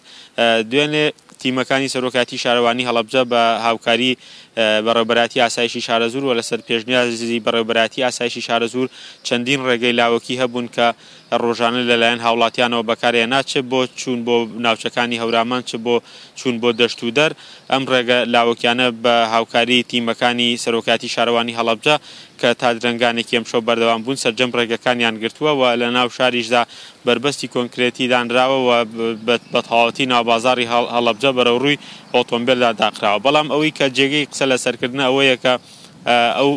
دوێنێ تیمەکانی سەرۆکاتی شارەوانی هەڵەبجە بە هاوکاری بەڕێوەبەراتی ئاسایشی شارەزور و لەسەر پێشنیازی بەڕێوەبەراتی ئاسایشی شارەزور چەندین ڕێگەی لاوەکی هەبوون کە ڕۆژانە لەلایەن هاوڵاتیانەوە بەکارهێنا چ بۆ چوون بۆ ناوچەکانی هەورامان چ بۆ چوون بۆ دەشت و دەر. ئەم ڕێگە لاوەکیانە بە هاوکاری تیمەکانی سەرۆکاتی شارەوانی هەڵەبجە کە تا درنگانێکی ئەمشەو بەردەوام بوون سەرجەم ڕێگەکانیان گرتووە و لە ناو شاریشدا بربەستی کۆنکرێتی دانراوە و بە تەواوەتی ناوبازاری هەڵەبجە بەرەوڕووی ئۆتۆمبیلدا داخراوە. بەڵام ئەوەی کە جێگەی قسە لە سەرکردن ئەوەیە کە ئەو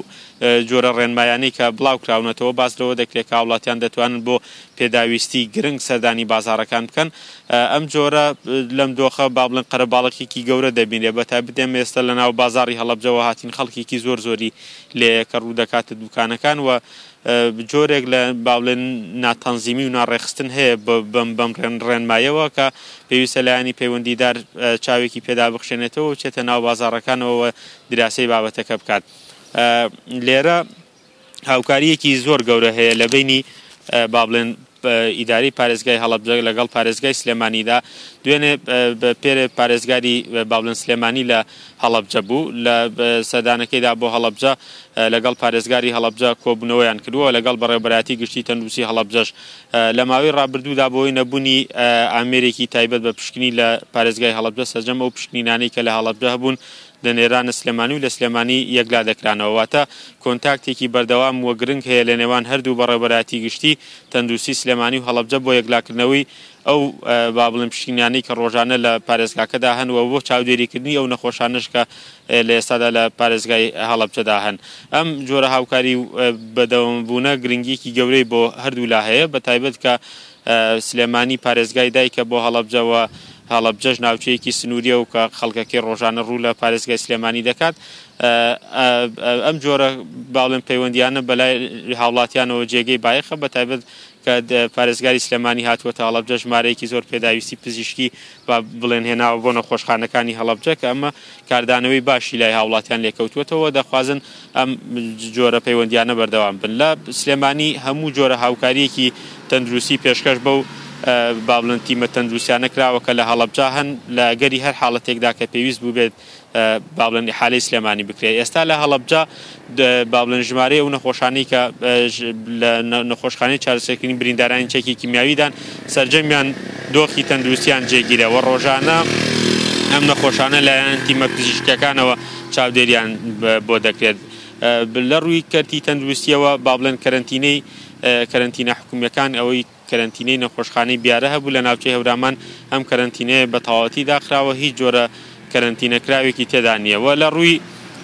جۆرە ڕێنمایانەی کە بڵاو کراونەتەوە باس لەوە دەکرێت کە وڵاتیان دەتوانن بۆ پێداویستی گرنگ سەردانی بازارەکان بکەن. ئەم جۆرە لەم دۆخە با بڵێن قەرەباڵێکێکی گەورە دەبینێ بەتایبەت ئێمە ئێستا لە ناو بازاری هەڵەبجەوە هاتین خەڵکێکی زۆری لێ کە ڕوو دەکاتە دوکانەکان و جۆرێک لە با بڵێن ناتەنزیمی و ناڕێخستن هەیە بەم ڕێنمایەوە کە پێویستە لایەنی پەیوەندیدار چاوێکی پێدا بخشێنێتەوە و چێتە ناو بازارەکانەوە دراسی بابەتەکە بکات. لێرە هاوکاریەکی زۆر گەورە هەیە لە بینی با بڵێن ئیداری پارێزگای هەڵەبجە لەگەڵ پارێزگای سلێمانیدا. دوێنێ پێرە پارێزگاری با بڵێن سلێمانی لە هەڵەبجە بوو لە سەردانەکەیدا بۆ هەڵەبجە لەگەڵ پارێزگاری هەڵەبجە کۆبوونەوەیان کردووە لەگەڵ بەڕێوەبەراتی گشتی تەندروستی هەڵەبجەش لە ماوەی ڕابردوودا بۆی نەبوونی ئامێرێکی تایبەت بە پشکنی لە پارێزگای هەڵەبجە سەرجەم ئەو پشکنینانەی کە لە هەڵەبجە هەبوون لە نێرانە سلێمانی و لە سلێمانی یەکلا دەکرانەوە. واتە کۆنتاکتێکی بەردەوام وە گرنگ هەیە لە نێوان هەردوو بەڕێوەبەراتی گشتی تەندروستی سلێمانی و هەڵەبجە بۆ یەکلاکردنەوەی ئەو با بڵێن پشکنیانەی کە ڕۆژانە لە پارێزگاکەدا هەنوە بۆ چاودێریکردنی ئەو نەخۆشانش کە لە ئێستادا لە پارێزگای هەڵەبجەدا هەن. ئەم جۆرە هاوکاری بەدەوامبوونە گرنگیکی گەورەی بۆ هەردوو لا هەیە بەتایبەت کە سلێمانی پارێزگای دایکە بۆ هەڵەبجەوە هەڵەبجەش ناوچەیەکی سنووریە و کە خەڵکەکەی ڕۆژانە ڕوو لە پارێزگای سلێمانی دەکات. ئەم جۆرە باڵێن پەیوەندیانە بەلای هاوڵاتیانەوە جێگەی بایەخە بەتایبەت کە پارێزگاری سلێمانی هاتووەتە هەڵەبجە ژمارەیەکی زۆر پێداویستی پزیشکی بڵێن هێناوە بۆ نەخۆشخانەکانی هەڵەبجە کە ئەمە کاردانەوەی باشی لای هاوڵاتیان لێکەوتوێتەوە دەخوازن ئەم جۆرە پەیوەندیانە بەردەوام بن. لە سلێمانی هەموو جۆرە هاوکاریەکی تەندروستی پێشکەش بەو با بڵێن تیمە تەندروستیانە کراوە کە لە هەڵەبجە هەن لە گەری هەر حاڵەتێکدا کە پێویست بوو بێت با بڵێن حالەی سلێمانی بکرێت. ئێستا لە هەڵەبجە با بڵێن ژمارەی ئەو نەخۆشانەی کە لە نەخۆشخانەی چارەسەرکردنی بریندارانی چەکی کیمیاویدان سەرجەمیان دۆخی تەندروستیان جێگیرەوە ڕۆژانە ئەم نەخۆشانە لایەن تیمە پزیشکەکانەوە چاودێریان بۆ دەکرێت. لە ڕووی کەرتی تەندروستیەوە با بڵێن کەرەنتینە حکوومیەکان ئەوەی کەرەنتینەی نەخۆشخانەی بیارە هەبوو لە ناوچەی هەورامان ئەم کەرەنتینەیە بە تەواوەتی داخراوە هیچ جۆرە کەرەنتینەکراوێکی تێدا نییە. لە ڕووی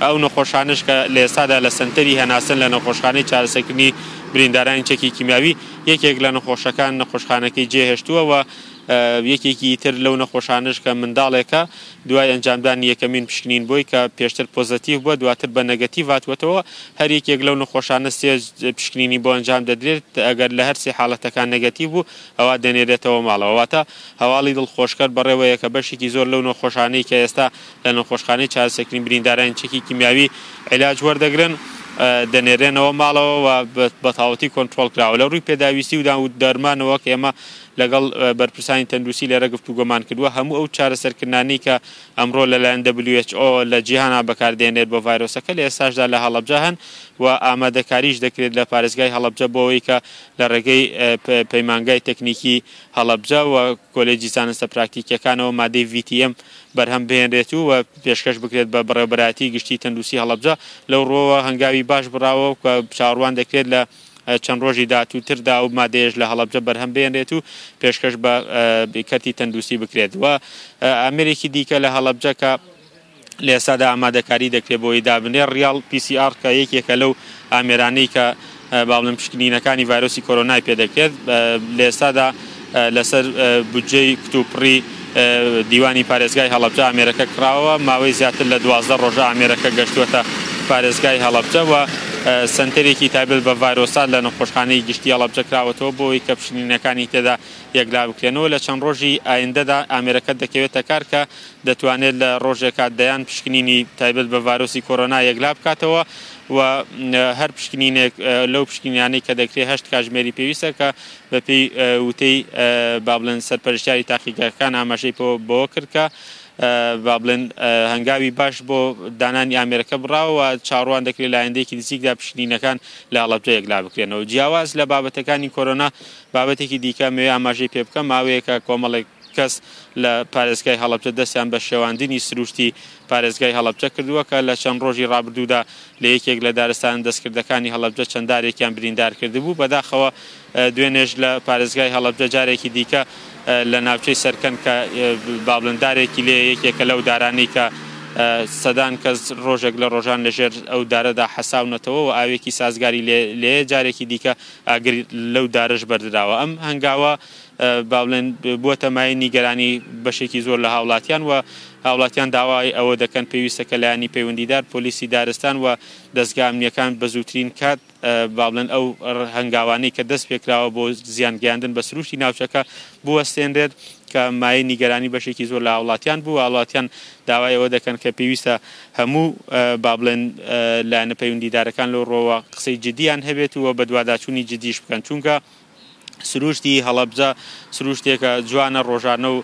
ئەو نەخۆشانش کە لە ئێستادا لە سنتەری هەناسن لە نەخۆشخانەی چارەسەرکردنی بریندارانی چەکی کیمیاوی یەکێک لە نەخۆشەکانەکەی جێهێشتووە و یەکێکی تر لەو نەخۆشانش کە منداڵێکە دوای ئەنجامدانی یەکەمین پشکنین بۆی کە پێشتر پۆزتیڤ بووە دواتر بە نەگەتیڤ هاتووەتەوە هەر یەکێک لەو نەخۆشانە سێ پشکنینی بۆ ئەنجام دەدرێت ئەگەر لە هەر سێ حاڵەتەکان نەگەتیڤ بوو ئەوە دەنێرێتەوە ماڵەوە. واتە هەواڵی دڵخۆشکەر بەڕێوەیە کە بەشێکی زۆر لەو نەخۆشانەی کە ئێستا لە نەخۆشخانەی چارەسەرکردنی بریندارانی چەکی کیمیاوی عیلاج وەردەگرن دەنێرێنەوە ماڵەوە و بە تاوەتی کۆنتترۆل کراوە لە ڕووی پێداویستی و دەرمانەوە کە ئێمە لەگەڵ بەرپرسانی تەندروستی لێرە گفتوگۆمان کردووە هەموو ئەو چارەسەرکردانەی کە ئەمڕۆ لەلایەن WHO لە جیهانا بەکاردێنێت بۆ ڤایرۆسەکە لە ئێستاشدا لە هەڵەبجە هەن و ئامادەکاریش دەکرێت لە پارێزگای هەڵەبجە بۆەوەی کە لە ڕێگەی پەیمانگای تەکنیکی هەڵەبجە و کۆلێجی زانستە پراکتیکیەکانەوە مادەی VTM بەرهەم بهێنرێت و پێشکەش بکرێت بە بەڕێوەبەراتی گشتی تەندروستی هەڵەبجە لەو ڕۆوە هەنگاوی باش بڕاوە و چاوەڕوان دەکرێت لە چەند ڕۆژی داهاتووتردا و مادەیەش لە هەڵەبجە بەرهەم بێنرێت و پێشکەش بە کەرتی تەندروستی بکرێت و ئەمریکی دیکە لە هەڵەبجە کە لە ئێستادا ئامادەکاری دەکرێت بۆی دابنێ ڕیال PCR کە یەکێکە لەو ئامێرانەی کە باڵم پشکنینەکانی ڤایرۆسی کۆرۆنای پێدەکرێت لە ئێستادا لەسەر بودجەی کتوپڕی دیوانی پارێزگای هەڵەبجە ئامێرەکە کراوە ماوەی زیاتر لە 12 ڕۆژە ئامێرەکە گەشتووەتە پارێزگای هەڵەبجە و سنتەرێکی تایبەت بە ڤایرۆسات لە نەخۆشخانەی گشتی هەڵەبجە کراوەتەوە بۆی کە پشکنینەکانی تێدا یەکلا بکرێنەوە لە چەند ڕۆژی ئایندەدا ئامێرەکە دەکەوێتە کار کە دەتوانێت لە ڕۆژێکات دەیان پشکنینی تایبەت بە ڤایرۆسی کۆرۆنا یەکلا بکاتەوە و هەر پشکنینێک لەو پشکنیانەی کە دەکرێت 8 کاتژمێری پێویستە کە بەپێی وتەی با بڵێن سەرپەرشتیاری تاقیگەکان ئاماژەی بۆ کرد کە با بڵێن هەنگاوی باش بۆ دانانی ئامێرەکە بڕاوە چاڕوان دەکرێت لە ئایندەیەکی نزیکدا پشکنینەکان لە هەڵەبجە یەکلا بکرێنەوە جیاواز لە بابەتەکانی کۆرۆنا بابەتێکی دیکە مەوێ ئاماژەی پێ بکەم ماوەیەکە کۆمەڵێک کەس لە پارێزگای هەڵەبجە دەستیان بە شێواندنی سروشتی پارێزگای هەڵەبجە کردووە کە لە چەند ڕۆژی ڕابردوودا لە یەکێک لە دارستان دەستکردەکانی هەڵەبجە چەندارێکیان بریندار کردبوو بەداخەوە دوێنێژ لە پارێزگای هەڵەبجە جارێکی دیکە لە ناوچەی سەرکەن کە باڵندارێکی لێ یەکێکە لەو دارانی کە سەدان کەس ڕۆژێک لە ڕۆژان لەژێر ئەو دارەدا حەساونەتەوە و ئاوێکی سازگاری لێ جارێکی دیکە ئاگر لەو دارش بەردراوە ئەم هەنگاوە با بڵێن بووە مای نیگەرانی بەشێکی زۆر لە هاوڵاتیان و هاوڵاتیان داوای ئەوە دەکەن پێویستەکە لایانی پەیوەندیدار پۆلیسی دارستان و دەستگا ئەمنیەکان بە زووترین کات با بڵێن ئەو هەنگاوانەی کە دەست پێکراوە بۆ زیانگەیاندن بە سروشتی ناوچەکە بوەستێنرێت کە مای نیگەرانی بەشێکی زۆر لە هاوڵاتیان بوو هاوڵاتیان داوای ئەوە دەکەن کە پێویستە هەموو با بڵێن لایەنە پەیوەندیدارەکان لەو ڕۆوە قسەی جدیان هەبێت و بە دوواداچوونی جدیش بکەن چونکە سروشتی هەڵەبجە سروشتێکە جوانە ڕۆژانە و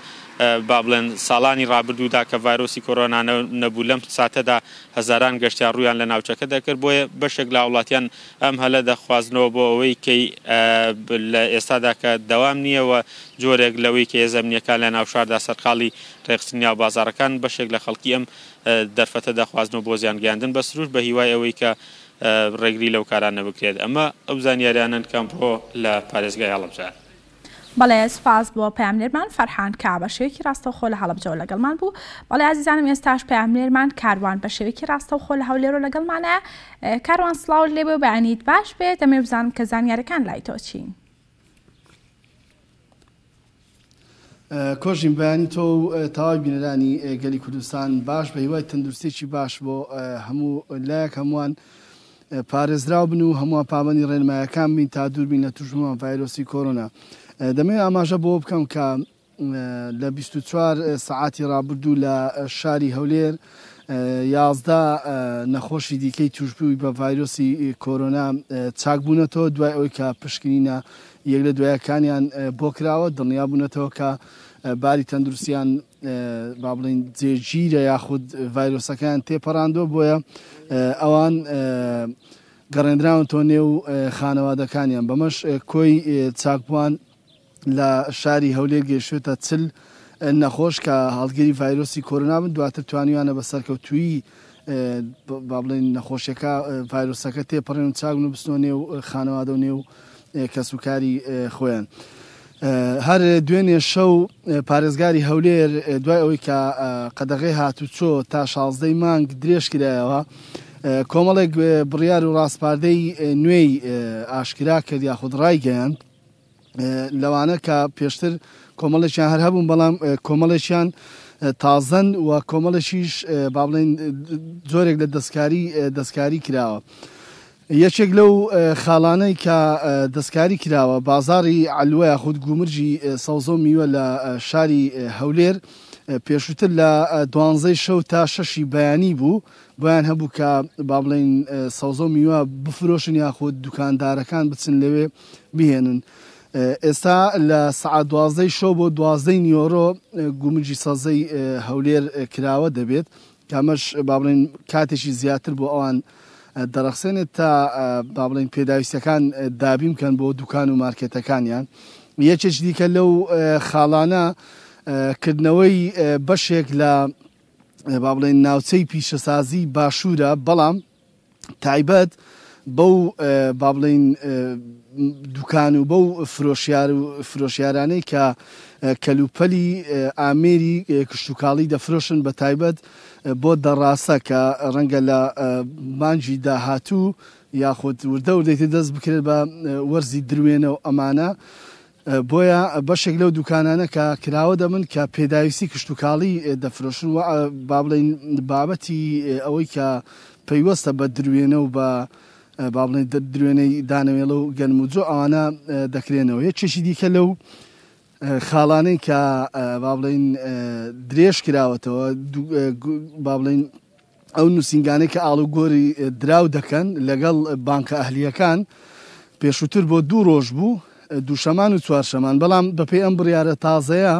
با بڵێن ساڵانی ڕابردوودا کە ڤایرۆسی کۆرۆنا نەبوو لەم ساتەدا هەزاران گەشتیان ڕوویان لە ناوچەکە دەکرد بۆیە بەشێک لە وڵاتیان ئەم هەلە دەخوازنەوە بۆ ئەوەی کەی لە ئێستادا کە دەوام نییە و جۆرێک لەوەی کە هێزەمنیەکان لە ناوشاردا سەرقاڵی ڕێخستنیا و بازارەکان بەشێک لە خەڵکی ئەم دەرفەتە دەخوازنەوە بۆ زیانگەیاندن بە سروش بە هیوای ئەوەی کە ڕێگری لەو کارانە بکرێت ئەمە ئەو زانیاریانن کەم بۆ لە پارێزگای هەڵەبجە. بەڵێ سپاس بۆ پاملێرمان فەرحان کا بە شێوەیەکی ڕاستەوخۆ لە هەڵەبجەوە لەگەڵمان بوو بەڵێ عزیزانم ئێستاش پاملێرمان کاروان بە شێوەیەکی ڕاستەوخۆ لە هەولێرۆ لەگەڵمانە کاروان سڵاو لێ بێ بەیانیت باش بێت دەمێ بزانم کە زانیارەکان لای تۆ چین. کۆژین بەیانی تۆ تاوای بینەرانی گەلی کوردستان باش بە هیوای تەندروستێکی باش بۆ هەموو لایەک هەمووان پارێزراو بن و هەمووان پابەندی ڕێنمایەکان بین تا دوور بین لە تووشمان ڤایرۆسی کۆرۆنا. دەمەوێت ئاماژە بۆ بکەم کە لە 24 سعاتی ڕابردوو لە شاری هەولێر 11 نەخۆشی دیکەی توشبووی بە ڤایرۆسی کۆرۆنا چاکبوونەتەوە دوای ئەوەی کە پشکنینە یەک لە دوایەکانیان بۆ کراوە دڵنیا بوونەتەوە کە باری تەندروستیان با بڵین جێگیرە یاخود ڤایرۆسەکان تێپەڕاندوە بۆیە ئەوان گەڕێنراونەوە نێو خانەوادەکانیان بەمەش کۆی چاکبووان لە شاری هەولێر گەیشتوێتە 40 نەخۆش کە هەڵگیری ڤایرۆسی کۆرۆنا بن دواتر توانیوانە بە سەرکەوتووی با بڵێن نەخۆشیەکە ڤایرۆسەکە تێپەڕێن و چاکن و بستنەوە نێو خانەوادە و نێو کەسوکاری خۆیان. هەر دوێنێ شەو پارێزگاری هەولێر دوای ئەوەی کە قەدەغەی هاتوچۆ تا 16 مانگ درێژ کرایەوە کۆمەڵێک بڕیار و ڕاستپاردەی نوێی ئاشکرا کرد یاخود ڕایگەیاند لەوانە کە پێشتر کۆمەڵێکیان هەر هەبوون بەڵام کۆمەڵێکیان تازەن و کۆمەڵێکیش با بڵێن زۆرێک لە دەستکاری کراوە. یەکێک لەو خاڵانەی کە دەستکاری کراوە بازاری علوە یاخود گومرجی سەوزۆ میوە لە شاری هەولێر پێشووتر لە 12 شەو تا 6 بەیانی بوو بۆیان هەبوو کە با بڵێن سەوزە و میوە بفرۆشن یاخود دوکاندارەکان بچن لەوێ بهێنن. ئێستا لە سعات 12 شەو بۆ 12 نیۆرۆ گومجی سەزەی هەولێر کراوە دەبێت کامەش با بڵێن کاتێکی زیاتر بۆ ئەوان دەرەخسێنێت تا با بڵێن پێداویستەکان دابی بکەن بۆ دوکان و مارکێتەکانیان. یەکێک دیکە لەو خاڵانە کردنەوەی بەشێک لە با بڵێن ناوچەی پیشەسازی باشوورە بەڵام تایبەت بەو با بڵێن دوکان و بەو فرۆشیارانەی کە کەلوپەلی ئامێری کشتتوکاڵی دەفرۆشن بە تایبەت بۆ دەڕاستە کە ڕەنگە لە مانجی داهاتوو یاخود وردە وردەیتر دەست بکرێت بە وەرزی دروێنە و ئەمانە بۆیە بەشێک لەو دوکانانە کە کراوە دەبن کە پێداویستی کشتتوکاڵی دەفرۆشن و با بڵێن بابەتی ئەوەی کە پەیوەستە بە دروێنە و بە با بڵێن درێنەی دانەوێڵە و گەنم و جۆ ئەوانە دەکرێنەوە. یەکێکی دیکە لەو خاڵانەی کە با بڵێن درێژ کراوەتەوە با بڵێن ئەو نووسنگانەی کە ئاڵوگۆری دراو دەکەن لەگەڵ بانکە ئەهلیەکان پێشووتر بۆ 2 ڕۆژ بوو دووشەمان و چوارشەمان بەڵام بەپێی ئەم بڕیارە تازەیە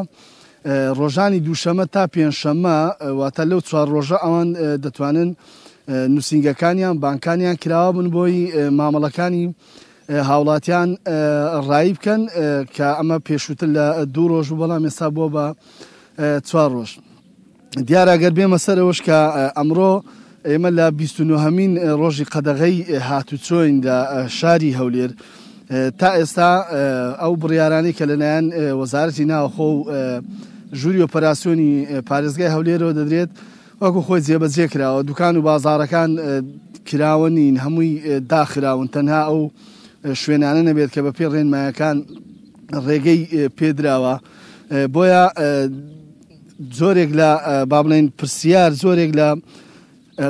ڕۆژانی دووشەمە تا پێنجشەمە واتە لەو 4 ڕۆژە ئەوان دەتوانن نووسنگەکانیان بانکانیان کراوە بن بۆی مامەڵەکانی هاوڵاتیان ڕایی بکەن کە ئەمە پێشووتر لە 2 ڕۆژ و بەڵام ئێستا بۆ بە 4 ڕۆژ. دیارە گەر بێمە سەرەوەش کە ئەمڕۆ ئێمە لە 29مین ڕۆژی قەدەغەی هاتوچۆین لە شاری هەولێر تا ئێستا ئەو بڕیارانی کە لەلایەن وەزارەتی ناوخۆ و ژووری ئۆپەراسیۆنی پارێزگای هەولێرەوە دەدرێت وەکو خۆی جێبەجێ کراوە دوکان و بازارەکان کراوە نین هەمووی داخراون تەنها ئەو شوێنانە نەبێت کە بە پێ ڕێنمایەکان ڕێگەی پێدراوە بۆیە زۆرێک لە با بڵێن پرسیار زۆرێک لە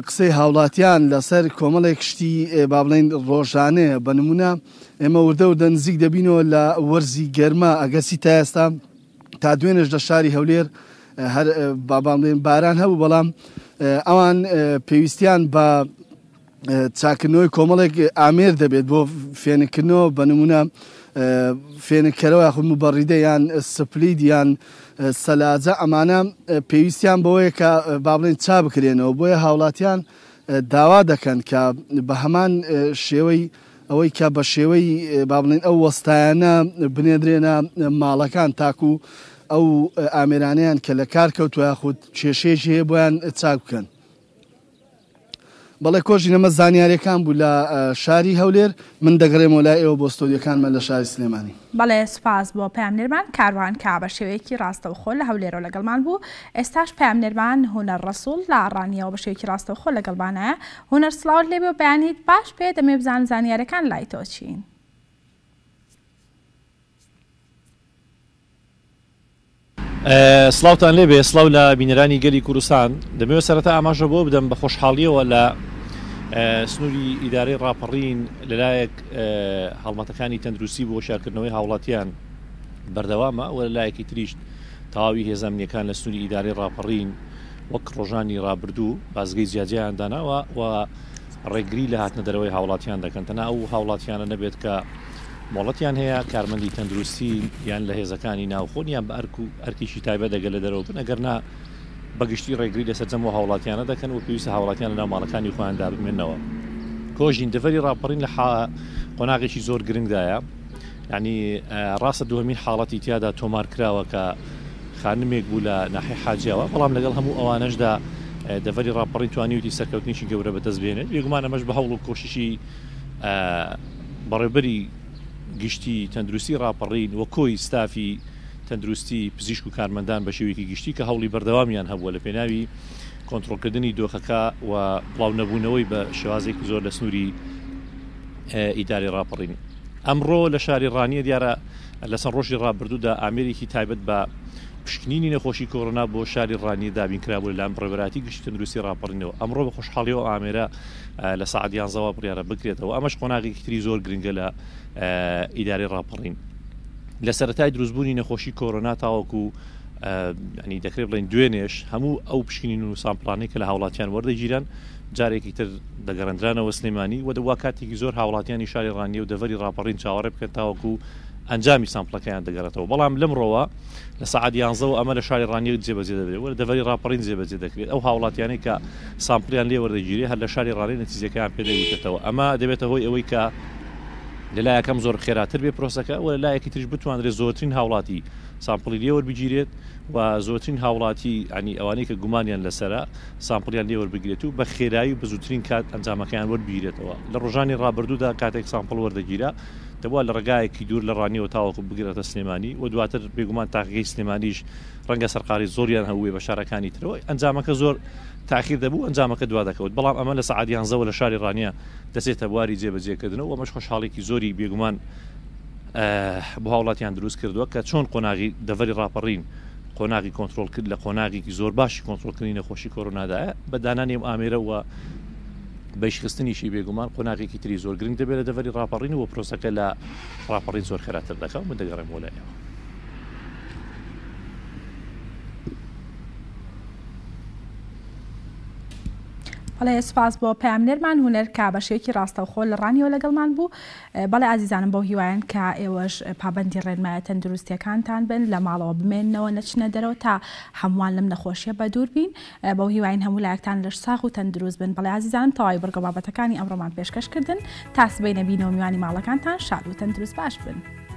قسەی هاوڵاتیان لەسەر کۆمەڵێک شتی با بڵێن ڕۆژانەیە بە نمونە ئێمە وردە وردە نزیک دەبینەوە لە وەرزی گەرمە ئەگەسی تا ئێستا تا دوێنێش لە شاری هەولێر با بڵێن باران هەبوو بەڵام ئەوان پێویستیان بە چاکردنەوەی کۆمەڵێک ئامێر دەبێت بۆ فێنکردنەوە بە نمونە فێنکەرەوە یاخود موبەڕیدە یان سپلید یان سەلاجە ئەمانە پێویستیان بەوەیە کە با بڵێن چا بکرێنەوە بۆیە هاوڵاتیان داوا دەکەن کە بە هەمان شێوەی ئەوەی کە بە شێوەی با بڵێن ئەو وەستایانە بنێدرێنە ماڵەکان تاکو ئەو ئامێرانیان کە لە کار کەوتوە یاخود کێشەیەکی هەیە بۆیان چاک بکەن. بەڵێ کۆژی نەمە زانیاریەکان بوو لە شاری هەولێر من دەگەڕێمەوە لای ئێوە بۆ ستۆدیۆکانمان لە شاری سلێمانی. بەڵێ سوپاس بۆ پامنێرمان کاروان کا بە شێوەیەکی ڕاستەوخۆ لە هەولێرەوە لەگەڵمان بوو ئێستاش پامنێرمان هونەر ڕەسوول لە ڕانیەوە بە شێوەیەکی ڕاستەوخۆ لەگەڵبانایە هونەر سڵاوت لێبێ و بەیانیت باش پێ دەمێ بزان زانیاریەکان لای تۆ چین. سلااوان لێبێ سلااو لە بینەرانی گەلی کوردستان دەمەوێت سەرەتا ئاماژە بۆ بدەم بە خۆشحاڵیەوە لە سنووری ئیدارەی ڕاپەڕین لەلایەک هەڵمەتەکانی تەندروستی بۆ شارکردنەوەی هاوڵاتیان بەردەوامە و لەلایەکی تریشت تەواوی هێزانامنیەکان لە سنووری ئیدارەی ڕاپەڕین وەک ڕۆژانی ڕابردوو بازگەی جیاجیان داناوە و ڕێگری لە هاتنە دەرەوەی هاوڵاتیان دەکەن تەنها ئەو هاوڵاتیانە نەبێت کە مۆڵەتیان هەیە کارمەندی تەندروستی یان لە هێزەکانی ناوخۆن یان بە ئەرکیشی تایبەت دەگەل لە دەرەوە بن ئەگەرنا بەگشتی ڕێگری لەسەر جەم و هاوڵاتیانە دەکەن و پێویستە هاوڵاتیان لە ناو ماڵەکانی خۆیاندا بمێنەوە. کۆژین دەڤەری ڕاپەڕین لە قۆناغێکی زۆر گرنگدایە یعنی ڕاستە دووەمین حاڵەتی تیادا تۆمار کراوە کە خانمێک بوو لە ناحیە حاجیاوە بەڵام لەگەڵ هەموو ئەوانەشدا دەڤەری ڕاپەڕین توانیوتی سەرکەوتنیشی گەورە بەدەست بێنێت بێگومان ئەمەش بە هەوڵ و کۆشیشی بەڕێبەری گشتی تەندروستی ڕاپەڕین وە کۆی ستافی تەندروستی پزیشک و کارمەندان بە شێوەیەکی گشتی کە هەوڵی بەردەوامیان هەبووە لە پێناوی کۆنتڕۆلکردنی دۆخەکە و بڵاو نەبوونەوەی بە شێوازێکی زۆر لە سنووری ئیدارەی ڕاپەڕین. ئەمڕۆ لە شاری ڕانیە دیارە لەسەر ڕۆژی ڕابردوودا ئامێرێکی تایبەت بە پشکنینی نەخۆشی کۆڕۆنا بۆ شاری ڕانی دابین کرابوو لەم ڕێبەراتی گشتی تەندروستی ڕاپەڕینەوە ئەمڕۆ بە خۆشحاڵیەوە ئامێرە لە سەعات 11 بڕیارە بکرێتەوە ئەمەش قۆناغێکی تری زۆر گرنگە لە ئیدارەی ڕاپەڕین. لە سەرەتای دروستبوونی نەخۆشی کۆڕۆنا تاوەکو ینی دەکرێت بڵێن دوێنێش هەموو ئەو پشکنین و سامپڵانەی کە لە هاوڵاتیان وەردەگیران جارێکی تر دەگەڕێنرانەوە سلێمانی و دەوا کاتێکی زۆر هاوڵاتیانی شاری ڕانیە و دەڤەری ڕاپەڕین چاوەڕێ بکەن تاوەکو ئەنجامی سامپڵەکەیان دەگەڕێتەوە بەڵام لەمڕۆوە لە سەعات 11 و ئەمە لە شاری ڕانیە جێبەجێ دەبێت وە دەڤەری ڕاپەڕین جێبەجێ دەکرێت ئەو هاوڵاتیانەی کە سامپڵیان لێ وەردەگیری هەر لە شاری ڕانی نەتیجەکەیان پێدەوتێتەوە ئەمە دەبێتە هۆی ئەوەی کە لەلایەکەم زۆر خێراتر بێ پرۆسەکە و لەلایەکی تریش بتوانرێت زۆرترین هاوڵاتی سامپڵی لێ وەربگیرێت و زۆرترین هاوڵاتی ئەنی ئەوانەی کە گومانیان لەسرە سامپڵیان لێ وەربگرێت و بە خێرایی و بە زووترین کات ئەنجامەکەیان وەربگیرێتەوە لە ڕۆژانی ڕابردوودا کاتێک سامپڵ وەردەگیرە دەبووە لە ڕێگایەکی دوور لە ڕانیەوە تاوەکو بگرێتە سلێمانی و دواتر بێگومان تاقیگەی سلێمانیش ڕەنگە سەرقاڵی زۆریان هەبووێ بە شارەکانی ترەوە ئەنجامەکە زۆر تاخیر دەبوو ئەنجامەکە دوا دەکەوت بەڵام ئەمە لە سەعات 11 لە شاری ڕانیە دەچێتە بواری جێبەجێکردنەوە ئەمەش خۆشحاڵێکی زۆری بێگومان بۆ هاوڵاتیان دروست کردووە کە چۆن قۆناغی دەڤەری ڕاپەڕین قۆناغی کۆنتترۆل کرد لە قۆناغێکی زۆر باشی کۆنتترۆلکردنی نەخۆشی کۆرۆنادایە بە دانانی ئەم ئامێرە و بەشخستنیشی بێگومان قۆناغێکی تری زۆر گرنگ دەبێت لە دەڤەری ڕاپەڕین و پرۆسەکە لە ڕاپەڕین زۆر خێراتر دەکەم من دەگەڕێم وەلایەوە. بەڵێ سپاس بۆ پامنێرمان هوەر کا بەشێکی ڕاستەوخۆ لە ڕانیەوە لەگەڵمان بوو بەڵێ ئازیزانم بۆ هیوایان کە ئێوەش پابندی ڕێنمایە تەندروستیەکانتان بن لە ماڵەوە بمێننەوە نەچنە دەرەوە تا هەمووان لەم نەخۆشیە بە دوور بین بۆ هیواین هەموو لایەکتان لەش ساغ و تەندروست بن بەڵێ ئازیزانم تەواوی بڕگە بابەتەکانی ئەمڕۆمان پێشکەشکردن تا سبەی نەبینەوە میوانی ماڵەکانتان شاد و تەندروست باش بن.